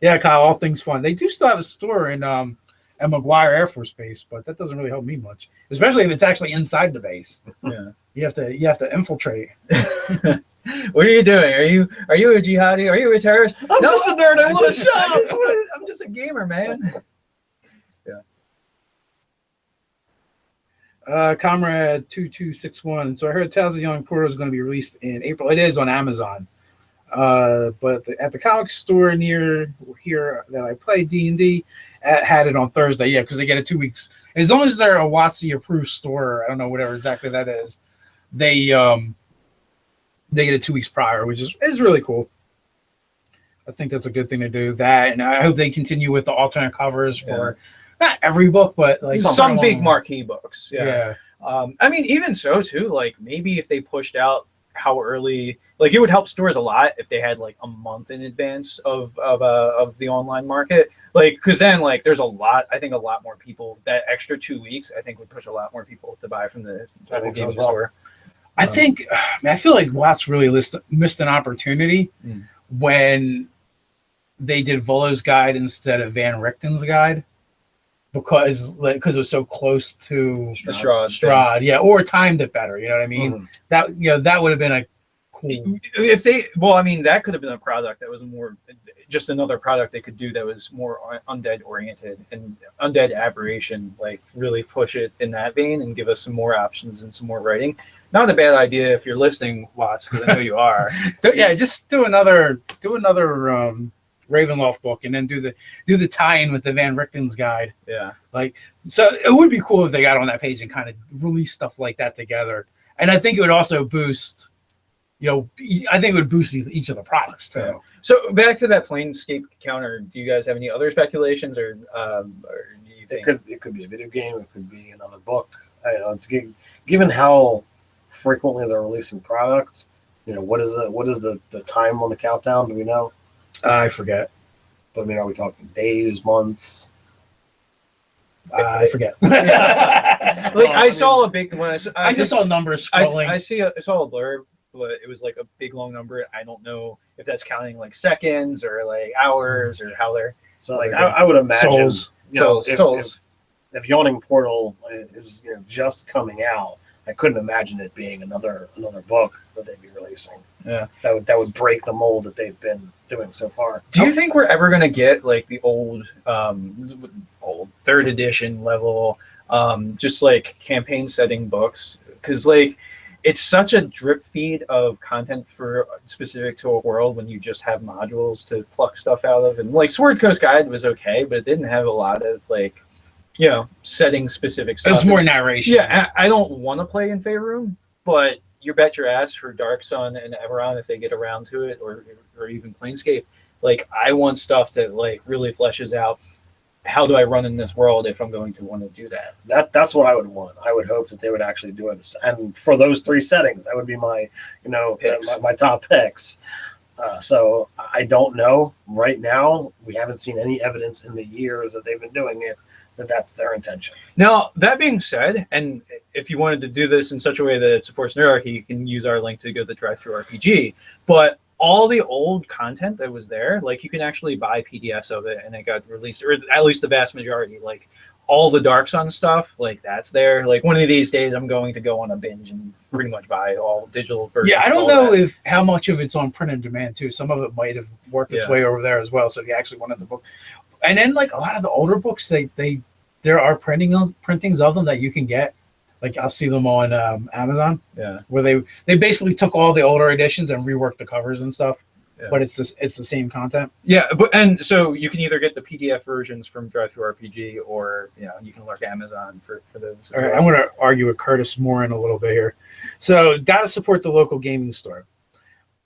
Yeah, Kyle, all things fun. They do still have a store in McGuire Air Force Base, but that doesn't really help me much, especially if it's actually inside the base. Yeah. You have to infiltrate. What are you doing? Are you a jihadi? Are you a terrorist? I'm just a nerd. I want to just- shop. I'm just a gamer, man. Comrade 2261. So I heard Tales of the Young Portal is going to be released in April. It is on Amazon. But at the comic store near here that I play D&D had it on Thursday. Yeah, because they get it 2 weeks. As long as they're a WotC approved store, I don't know whatever exactly that is. They get it 2 weeks prior, which is really cool. I think that's a good thing to do. That, and I hope they continue with the alternate covers for not every book, but like Some big along. marquee books. Yeah. I mean, even so too. Like maybe if they pushed out how early, like it would help stores a lot if they had like a month in advance of the online market. Like, because then like there's a lot more people. That extra 2 weeks, I think, would push a lot more people to buy from the I think so gaming as well. store. I think, I feel like Watts really missed an opportunity when they did Volo's guide instead of Van Richten's guide because it was so close to The Strahd. Strahd, yeah, or timed it better. You know what I mean? Mhm. That would have been a cool. If they, well, I mean, that could have been a product that was more just another product they could do that was more undead oriented and undead aberration, like really push it in that vein and give us some more options and some more writing. Not a bad idea if you're listening, Watts, because I know you are. Yeah, just do another Ravenloft book and then do the tie-in with the Van Richten's guide. Yeah. So it would be cool if they got on that page and kind of release stuff like that together. And I think it would also boost, I think it would boost each of the products too. Yeah. So back to that Planescape counter. Do you guys have any other speculations, or do you think It could be a video game. It could be another book. Given how frequently they're releasing products, what is the time on the countdown? Do we know? I forget. But I mean, are we talking days, months? I forget. Like I saw a big one. I just saw numbers scrolling. I saw a blurb but it was like a big long number. I don't know if that's counting like seconds or like hours or how they're So like I would imagine Souls. If Yawning Portal is just coming out, I couldn't imagine it being another book that they'd be releasing. Yeah, that would break the mold that they've been doing so far. Do you think we're ever gonna get like the old third edition level, just like campaign setting books? Because like it's such a drip feed of content for specific to a world when you just have modules to pluck stuff out of. And like Sword Coast Guide was okay, but it didn't have a lot of like, setting specific stuff. It's more narration. Yeah, I don't want to play in Faerun, but you bet your ass for Dark Sun and Everon if they get around to it, or even Planescape. Like I want stuff that like really fleshes out how do I run in this world if I'm going to want to do that. That's what I would want. I would hope that they would actually do it. And for those 3 settings, that would be my my top picks. So I don't know right now. We haven't seen any evidence in the years that they've been doing it that that's their intention. Now, that being said, and if you wanted to do this in such a way that it supports Nerdarchy, you can use our link to go to the Drive-Thru RPG. But all the old content that was there, like you can actually buy PDFs of it, and it got released, or at least the vast majority. Like all the Dark Sun stuff, like that's there. Like one of these days, I'm going to go on a binge and pretty much buy all digital versions. Yeah, I don't know if how much of it's on print and demand too. Some of it might have worked its way over there as well. So if you actually wanted the book, and then like a lot of the older books, there are printings of them that you can get. Like I'll see them on Amazon. Yeah, where they basically took all the older editions and reworked the covers and stuff. Yeah. But it's the same content. Yeah, and so you can either get the PDF versions from Drive-Thru RPG, or you can lurk Amazon for those. All right, I'm going to argue with Curtis more in a little bit here. So, got to support the local gaming store.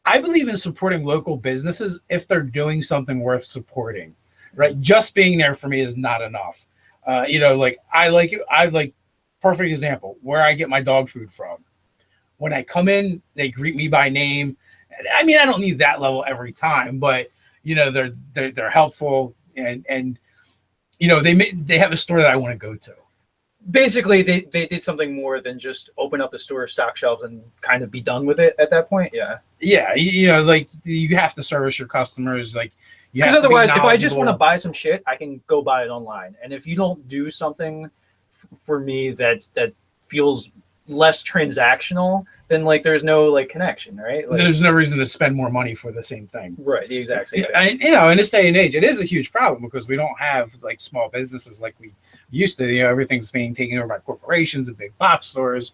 I believe in supporting local businesses if they're doing something worth supporting. Right, just being there for me is not enough. Like I like perfect example where I get my dog food from. When I come in, they greet me by name. I mean, I don't need that level every time, but they're helpful and they have a store that I want to go to. Basically, they did something more than just open up the store, stock shelves, and kind of be done with it at that point. Yeah, like you have to service your customers, like because otherwise, if I just want to buy some shit, I can go buy it online. And if you don't do something for me that feels less transactional, then like there's no like connection, right? Like, there's no reason to spend more money for the same thing. Right, the exact same thing. In this day and age, it is a huge problem because we don't have like small businesses like we used to. Everything's being taken over by corporations and big box stores.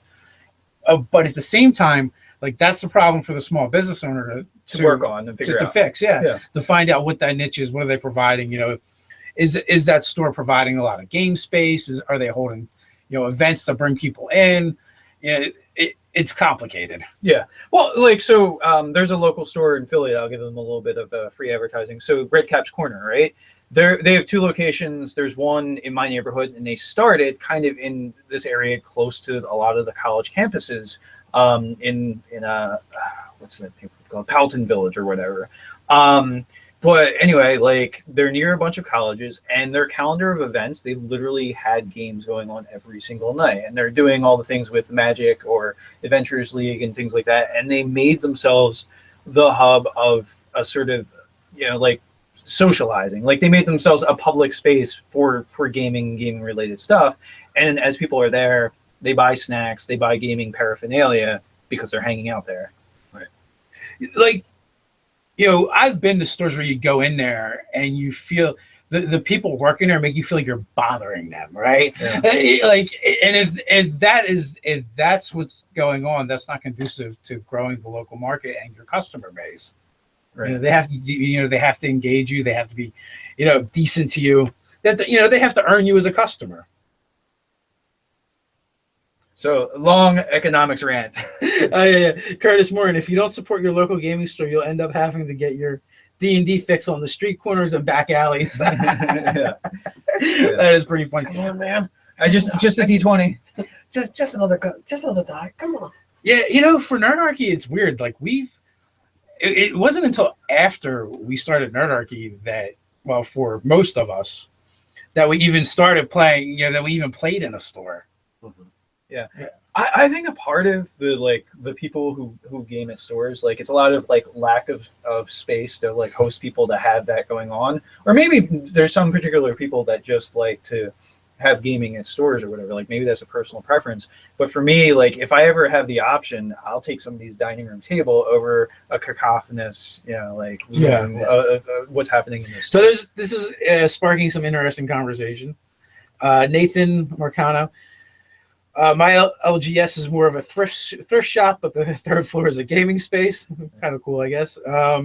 But at the same time, like that's the problem for the small business owner to work on and figure out. To fix, to find out what that niche is. What are they providing? Is that store providing a lot of game space? Are they holding events to bring people in? It's complicated. Yeah. Well, like, so there's a local store in Philly. I'll give them a little bit of free advertising. So Redcap's Corner, right? They have 2 locations. There's one in my neighborhood, and they started kind of in this area close to a lot of the college campuses in what's that thing called? Powelton Village or whatever. But anyway, like they're near a bunch of colleges, and their calendar of events, they literally had games going on every single night. And they're doing all the things with Magic or Adventurers League and things like that. And they made themselves the hub of a sort of, like socializing. Like they made themselves a public space for gaming related stuff. And as people are there, they buy snacks, they buy gaming paraphernalia because they're hanging out there. Right. Like, I've been to stores where you go in there and you feel the people working there make you feel like you're bothering them, right? Yeah. Like, and if that's what's going on, that's not conducive to growing the local market and your customer base. Right. They have to engage you. They have to be, decent to you. They have to earn you as a customer. So long economics rant. Curtis Moore, and if you don't support your local gaming store, you'll end up having to get your D&D fix on the street corners and back alleys. That is pretty funny. Come on, man. I just a D20. Just another die. Come on. Yeah, for Nerdarchy, it's weird. Like it wasn't until after we started Nerdarchy that, well, for most of us, that we even started playing. That we even played in a store. Yeah. I think a part of the people who game at stores, like it's a lot of like lack of space to like host people to have that going on, or maybe there's some particular people that just like to have gaming at stores or whatever. Like maybe that's a personal preference. But for me, like if I ever have the option, I'll take somebody's dining room table over a cacophonous, like what's happening in this. So this is sparking some interesting conversation. Nathan Marcano. My LGS is more of a thrift shop, but the third floor is a gaming space. Kind of cool, I guess. Yeah,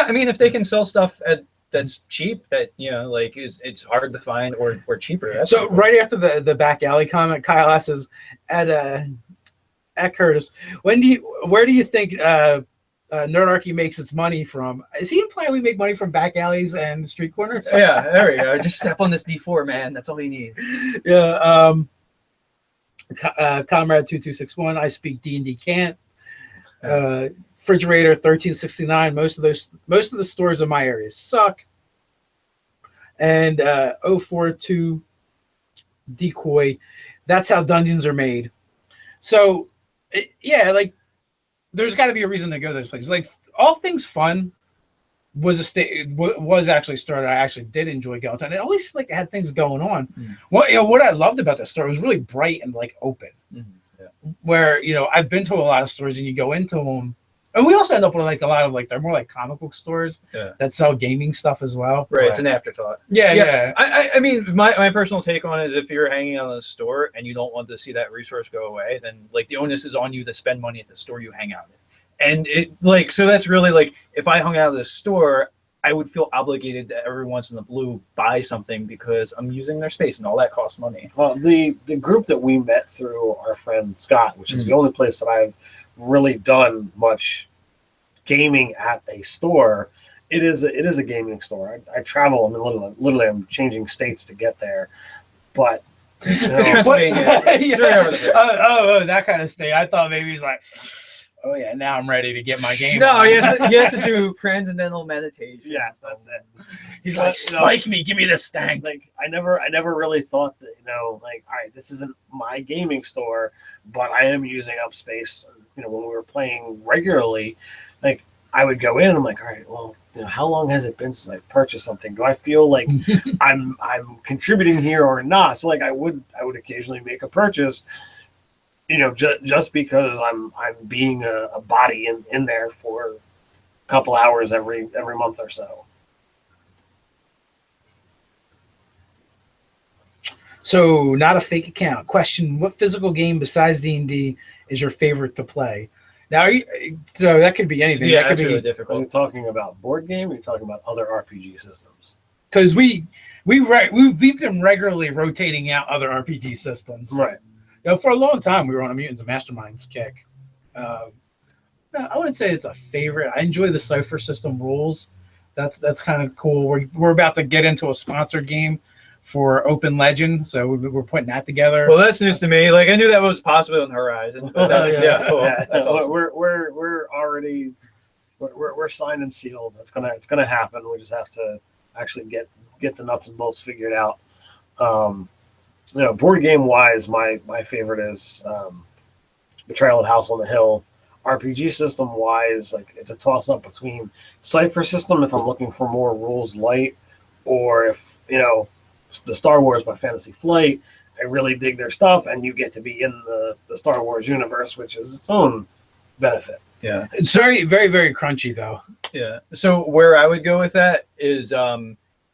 I mean, if they can sell stuff that's cheap, that like it's hard to find or cheaper. That's so cool. Right after the back alley comment, Kyle asks at Curtis, where do you think Nerdarchy makes its money from? Is he implying we make money from back alleys and street corners? Yeah, there we go. Just step on this D4, man. That's all you need. Yeah. Comrade 2261. I speak D&D can't. Refrigerator 1369. Most of the stores in my area suck. And 042 Decoy. That's how dungeons are made. So like. There's got to be a reason to go to those places. Like All Things Fun was actually started. I actually did enjoy going to, and it always seemed like it had things going on. Mm. Well, what I loved about that store was really bright and like open. Mm-hmm. Yeah. Where I've been to a lot of stores and you go into them, and we also end up with like a lot of like they're more like comic book stores that sell gaming stuff as well. Right, it's an afterthought. Yeah. I mean, my personal take on it is if you're hanging out in the store and you don't want to see that resource go away, then like the onus is on you to spend money at the store you hang out in. And it like so that's really like if I hung out at the store, I would feel obligated to every once in the blue buy something because I'm using their space and all that costs money. Well, the group that we met through our friend Scott, which is the only place that I've really done much gaming at a store. It is a gaming store. I travel. I mean, literally, I'm changing states to get there. But Pennsylvania, that kind of state. I thought maybe he's like, oh yeah, now I'm ready to get my game. No, he has to do transcendental meditation. Yes, that's it. He's like, spike me, give me the stank. Like I never really thought that like, all right, this isn't my gaming store, but I am using up space. When we were playing regularly, like I would go in and I'm like, all right, well, how long has it been since I purchased something? Do I feel like I'm contributing here or not? So like I would occasionally make a purchase, just because I'm being a body in there for a couple hours every month or so. So not a fake account. Question: what physical game besides D&D is your favorite to play? Now, so that could be anything. Yeah, that could be really Are difficult. you talking about board game? Or are you talking about other RPG systems? Because we've been regularly rotating out other RPG systems. Right. For a long time, we were on a Mutants and Masterminds kick. I wouldn't say it's a favorite. I enjoy the Cipher system rules. That's kind of cool. We're about to get into a sponsored game for Open Legend, so we're putting that together. Well, that's news to me. Like I knew that was possible on the horizon. But that's, cool. That's awesome. We're already we're signed and sealed. It's gonna happen. We just have to actually get the nuts and bolts figured out. Board game wise, my favorite is Betrayal at House on the Hill. RPG system wise, like it's a toss up between Cipher system if I'm looking for more rules light, or if the Star Wars by Fantasy Flight. I really dig their stuff, and you get to be in the Star Wars universe, which is its own benefit. Yeah, it's very, very, very crunchy though. Yeah. So where I would go with that is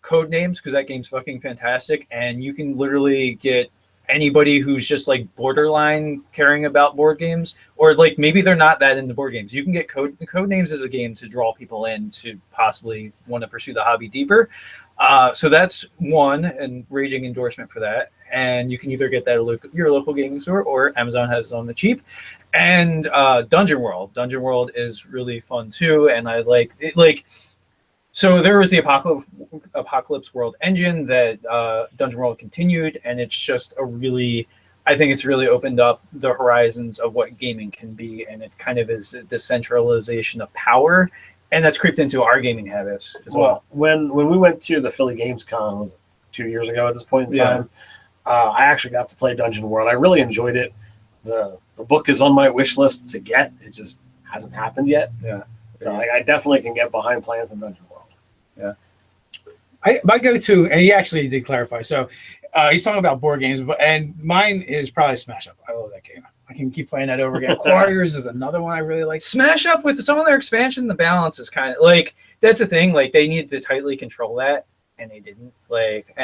Code Names, because that game's fucking fantastic, and you can literally get anybody who's just like borderline caring about board games, or like maybe they're not that into board games. You can get Code Names as a game to draw people in to possibly want to pursue the hobby deeper. So that's one, and raging endorsement for that. And you can either get that at your local gaming store, or Amazon has it on the cheap. And Dungeon World. Dungeon World is really fun too, and I like it. Like, so there was the Apocalypse World engine that Dungeon World continued, and it's just I think it's really opened up the horizons of what gaming can be, and it kind of is a decentralization of power. And that's creeped into our gaming habits as well. When we went to the Philly Games Con, was it 2 years ago at this point in time, I actually got to play Dungeon World. I really enjoyed it. The book is on my wish list to get. It just hasn't happened yet. Yeah. So I definitely can get behind plans in Dungeon World. Yeah. My go-to, and he actually did clarify. So he's talking about board games, and mine is probably Smash Up. I love that game. I can keep playing that over again. Quarriors is another one I really like. Smash Up with some of their expansion, the balance is kind of like that's the thing. Like they needed to tightly control that, and they didn't. Like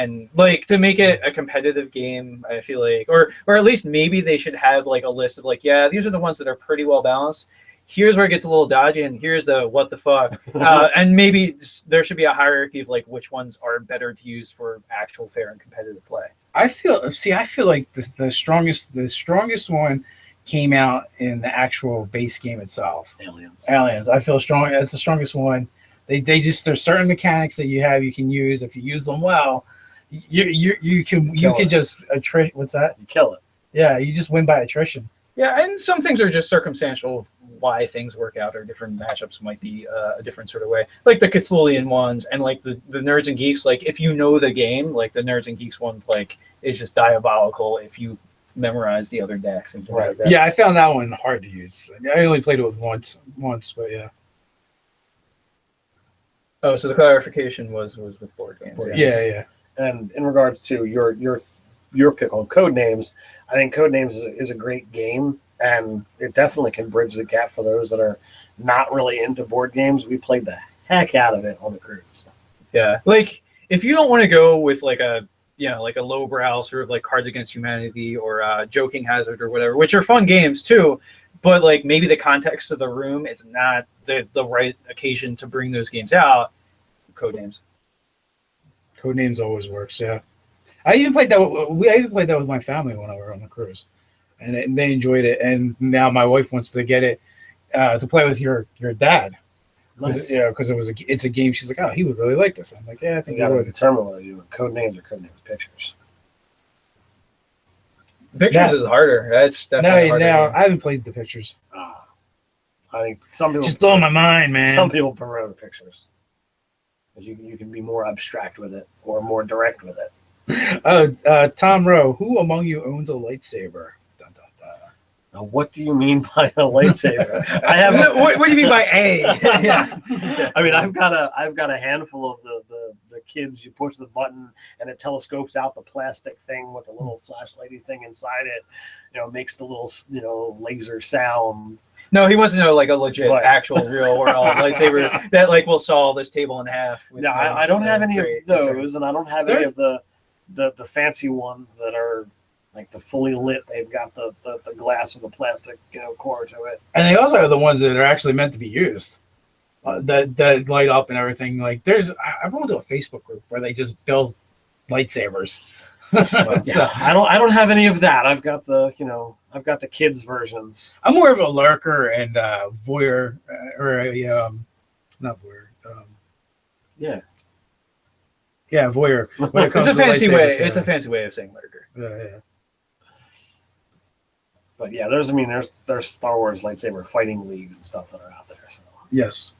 to make it a competitive game, I feel like, or at least maybe they should have like a list of like, yeah, these are the ones that are pretty well balanced. Here's where it gets a little dodgy, and here's the what the fuck. And maybe there should be a hierarchy of like which ones are better to use for actual fair and competitive play. I feel like the strongest one came out in the actual base game itself. Aliens. I feel strong. That's the strongest one. They just there's certain mechanics that you can use. If you use them well, you can just attrition. What's that? You kill it. Yeah, you just win by attrition. Yeah, and some things are just circumstantial of why things work out, or different matchups might be a different sort of way. Like the Cthulhian ones, and like the Nerds and Geeks. Like if you know the game, like the Nerds and Geeks ones, like is just diabolical if you memorize the other decks and things like that. Yeah, I found that one hard to use. I only played it with once, but yeah. Oh, so the clarification was with board games. Yeah. And in regards to your pick on Codenames, I think Codenames is a great game, and it definitely can bridge the gap for those that are not really into board games. We played the heck out of it on the cruise. Yeah, like if you don't want to go with like a lowbrow sort of like Cards Against Humanity or Joking Hazard or whatever, which are fun games too, but like maybe the context of the room, it's not the right occasion to bring those games out. Codenames always works. Yeah. I even played that with my family when we were on the cruise, and they enjoyed it. And now my wife wants to get it to play with your dad. Nice. Yeah, because it's a game. She's like, oh, he would really like this. I'm like, yeah, I think you I got to would. determine whether you do Codenames or Codenames Pictures. Pictures is harder. That's definitely harder. Now I haven't played the pictures. I think some people just blowing my mind, man. Some people prefer the pictures. You can be more abstract with it or more direct with it. Tom Rowe, who among you owns a lightsaber? Dun, dun, dun. Now, what do you mean by a lightsaber? I have. What do you mean by a? Yeah. I mean, I've got a handful of the kids. You push the button and it telescopes out the plastic thing with a little flashlighty thing inside it. Makes the little laser sound. No, he wants to know like a legit, actual, real world lightsaber that like will saw this table in half. No, I don't have any of those, and I don't have any of the fancy ones that are like the fully lit. They've got the glass with the plastic core to it. And they also have the ones that are actually meant to be used, that light up and everything. Like I belong to a Facebook group where they just build lightsabers. So, I don't have any of that. I've got the kids versions. I'm more of a lurker and voyeur, not voyeur. Voyeur. When it comes it's a fancy way. Yeah. It's a fancy way of saying lurker. Yeah. But yeah, there's Star Wars lightsaber fighting leagues and stuff that are out there. So yes.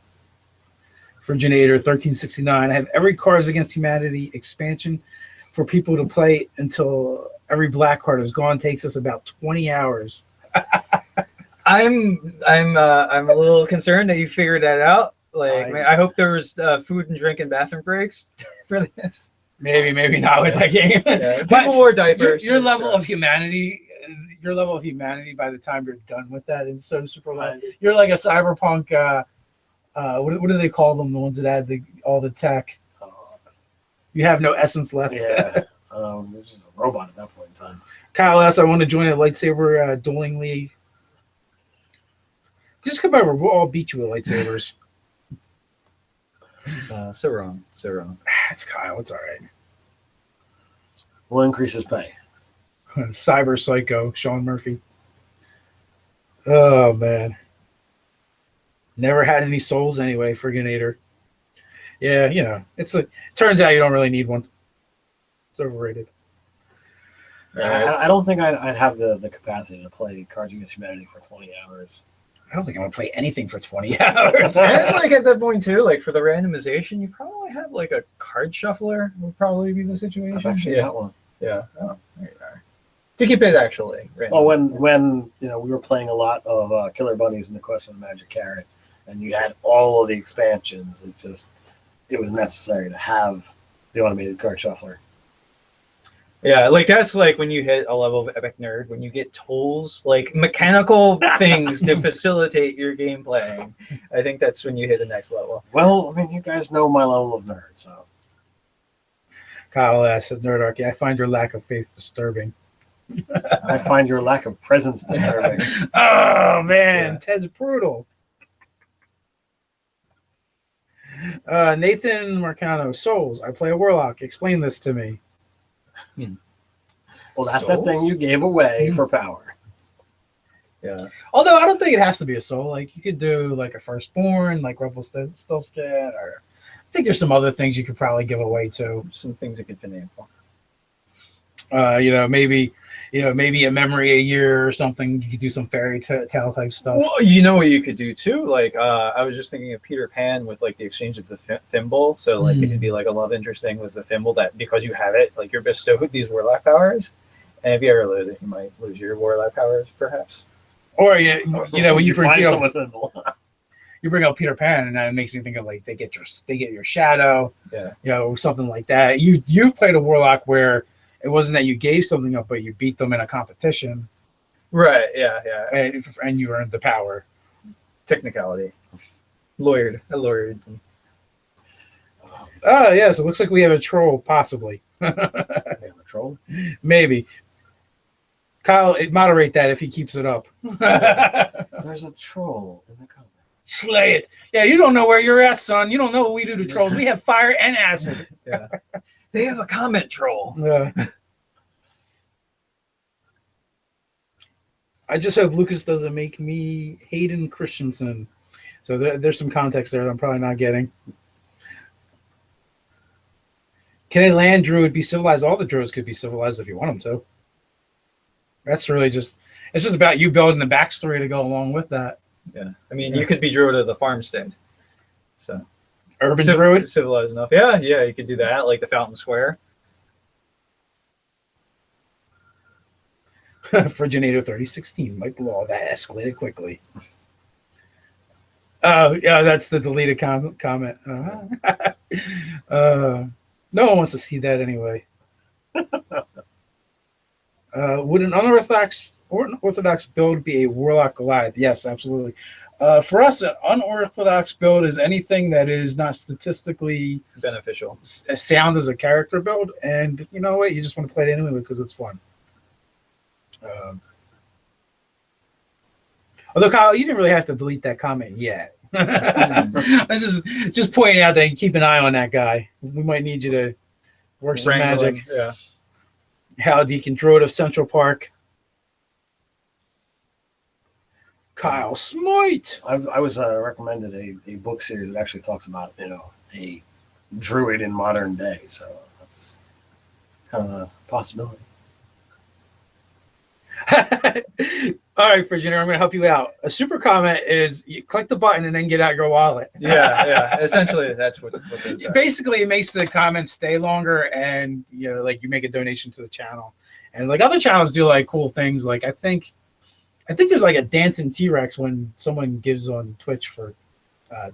Virginator 1369. I have every Cards Against Humanity expansion for people to play until every black card is gone. Takes us about 20 hours. I'm a little concerned that you figured that out. Like, I hope there was food and drink and bathroom breaks for this. Maybe not with that game. Yeah, people wore diapers. Your level of humanity by the time you're done with that is so super low. You're like a cyberpunk. What do they call them? The ones that had all the tech. You have no essence left. Yeah. You're just a robot at that point in time. Kyle asks, I want to join a lightsaber dueling league. Just come over. We'll all beat you with lightsabers. So wrong. It's Kyle. It's all right. We'll increase his pay. Cyber Psycho, Sean Murphy. Oh, man. Never had any souls anyway, Frigginator. Yeah, turns out you don't really need one. It's overrated. I don't think I'd have the capacity to play Cards Against Humanity for 20 hours. I don't think I'm going to play anything for 20 hours. And like at that point too, like for the randomization, you probably have like a card shuffler would probably be the situation. I've actually got one. Yeah. Oh, there you go. to keep it actually. Right. Well, when we were playing a lot of Killer Bunnies in the Quest for the Magic Carrot, and you had all of the expansions, it was necessary to have the automated card shuffler. Yeah, like that's like when you hit a level of epic nerd, when you get tools, like mechanical things to facilitate your game playing. I think that's when you hit the next level. Well, I mean, you guys know my level of nerd, so. Kyle asks at Nerdarchy, I find your lack of faith disturbing. I find your lack of presence disturbing. Oh, man, Ted's brutal. Nathan Marcano, Souls, I play a warlock. Explain this to me. Well, that's Souls? that thing you gave away for power. Yeah. Although I don't think it has to be a soul. Like you could do like a firstborn, like Rumpelstiltskin, or I think there's some other things you could probably give away too. Some things that could fit for. Maybe a memory a year or something. You could do some fairy tale type stuff. Well, you know what you could do too? Like, I was just thinking of Peter Pan with like the exchange of the thimble. So like it could be like a love interest thing with the thimble that because you have it, like you're bestowed these warlock powers. And if you ever lose it, you might lose your warlock powers, perhaps. Or when you bring you bring up Peter Pan, and that makes me think of like they get your shadow, something like that. You played a warlock where it wasn't that you gave something up, but you beat them in a competition, right? Yeah. And you earned the power. Technicality, lawyered. Oh yeah, so it looks like we have a troll, possibly. We have a troll, maybe. Kyle, moderate that if he keeps it up. There's a troll in the comments. Slay it. Yeah, you don't know where you're at, son. You don't know what we do to trolls. We have fire and acid. Yeah. They have a comment troll. I just hope Lucas doesn't make me Hayden Christensen. So there's some context there that I'm probably not getting. Can a land druid be civilized? All the druids could be civilized if you want them to. That's really it's just about you building the backstory to go along with that. Yeah. I mean, you could be druid of the farmstead. So urban druid? Civilized enough. Yeah, you could do that, like the Fountain Square. Friginator 3016, Mike Law, that escalated quickly. Oh, yeah, that's the deleted comment. No one wants to see that anyway. Would an unorthodox build be a Warlock Goliath? Yes, absolutely. For us, an unorthodox build is anything that is not statistically beneficial, as sound as a character build, and you know what? You just want to play it anyway because it's fun. Although Kyle, you didn't really have to delete that comment yet. I was just pointing out that keep an eye on that guy. We might need you to work some magic. Yeah. How Deacon Druid of Central Park. Kyle Smite. I was recommended a book series that actually talks about a druid in modern day, so that's kind of a possibility. All right, Friginator, I'm going to help you out. A super comment is you click the button and then get out your wallet. Yeah. Essentially, that's what basically it makes the comments stay longer, and like you make a donation to the channel, and like other channels do like cool things. Like I think there's like a dancing T-Rex when someone gives on Twitch for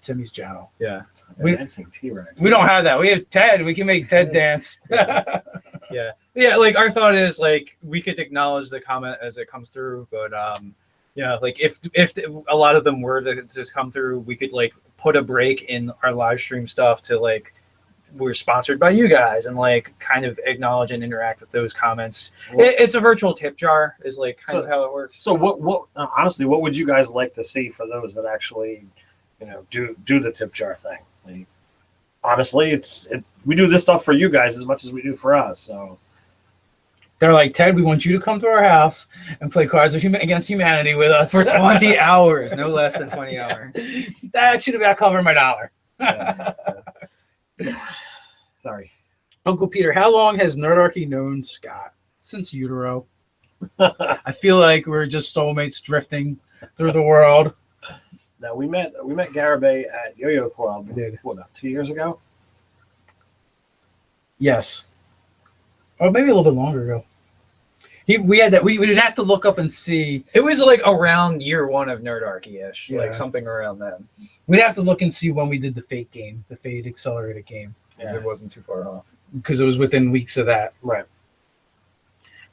Timmy's channel. Yeah, dancing T-Rex. We don't have that. We have Ted. We can make Ted dance. Yeah. Like our thought is like we could acknowledge the comment as it comes through, but like if a lot of them were to just come through, we could like put a break in our live stream stuff to like we're sponsored by you guys and like kind of acknowledge and interact with those comments. It's a virtual tip jar is like kind of how it works. So what honestly, what would you guys like to see for those that actually do the tip jar thing? Like, honestly, we do this stuff for you guys as much as we do for us. So they're like, Ted, we want you to come to our house and play Cards Against Humanity with us for 20 hours, no less than 20 hours. That should about cover my dollar. Sorry, Uncle Peter. How long has Nerdarchy known Scott? Since utero. I feel like we're just soulmates drifting through the world. Now we met Garibay at Yo-Yo Club. We did. What, about 2 years ago? Yes. Or maybe a little bit longer ago. We had that. We would have to look up and see. It was like around year 1 of Nerdarchy-ish, Yeah. like something around then. We'd have to look and see when we did the Fate game, the Fate Accelerated game, Because it wasn't too far off. because it was within weeks of that. Right.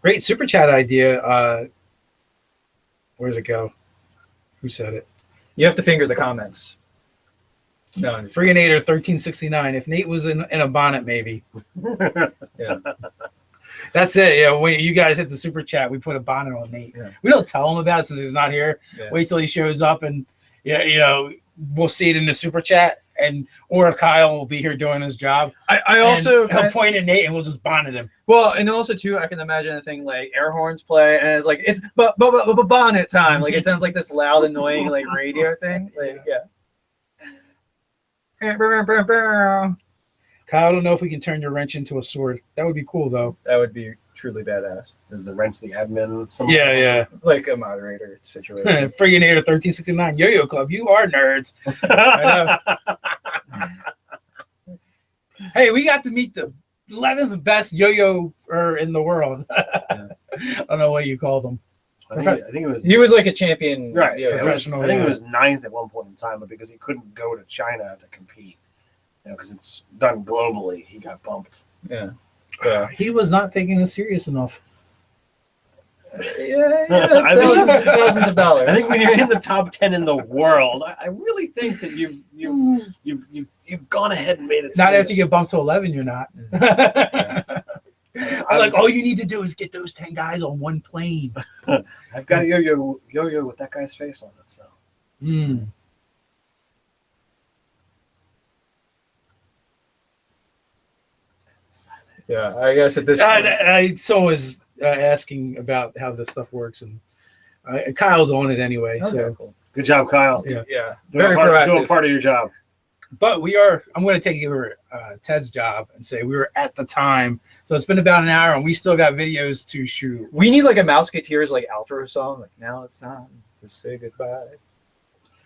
Great super chat idea. Where'd it go? Who said it? You have to finger the comments. No, I'm just- Freeanator 1369. If Nate was in a bonnet, maybe. yeah. That's it. Yeah, when you guys hit the super chat, we put a bonnet on Nate. Yeah. We don't tell him about it since he's not here. Yeah. Wait till he shows up, and we'll see it in the super chat, or Kyle will be here doing his job. I also and he'll point at Nate, and we'll just bonnet him. well, and also too, I can imagine a thing like air horns play, and it's like it's bonnet time. Like it sounds like this loud, annoying like radio thing. Like yeah. Kyle, I don't know if we can turn your wrench into a sword. That would be cool, though. That would be truly badass. Is the wrench the admin? Yeah. Like a moderator situation. Freeanator 1369. Yo-Yo Club, you are nerds. Hey, we got to meet the 11th best yo-yo in the world. I don't know what you call them. I think it was. He was like a champion. Right. Yeah. Professional, I think yeah. it was 9th at one point in time, but because he couldn't go to China to compete, because it's done globally, he got bumped. Yeah. He was not taking it serious enough. Yeah. I think- thousands of dollars. I think when you're in the top 10 in the world, I really think that you've gone ahead and made it. Not serious. after you get bumped to 11, you're not. I'm like, all you need to do is get those 10 guys on one plane. I've got a yo-yo with that guy's face on it. So Mm. Yeah. I guess at this point. Someone was asking about how this stuff works, and Kyle's on it anyway. Okay, So, cool. good job, Kyle. Yeah. Yeah. Doing Very a part, proactive. doing part of your job. but I'm going to take over Ted's job and say we were at the time. So it's been about an hour, and we still got videos to shoot. We need like a Mouseketeers like outro song. Like now it's time to say goodbye.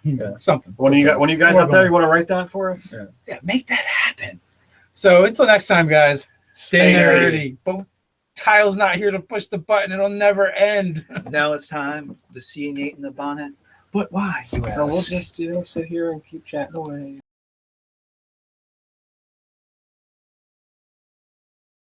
Yeah. Something. When you guys out there, you want to write that for us? Yeah, make that happen. So until next time, guys, stay nerdy. But Kyle's not here to push the button. It'll never end. Now it's time to see Nate in the bonnet. But why? You So we'll ask? just sit here and keep chatting away.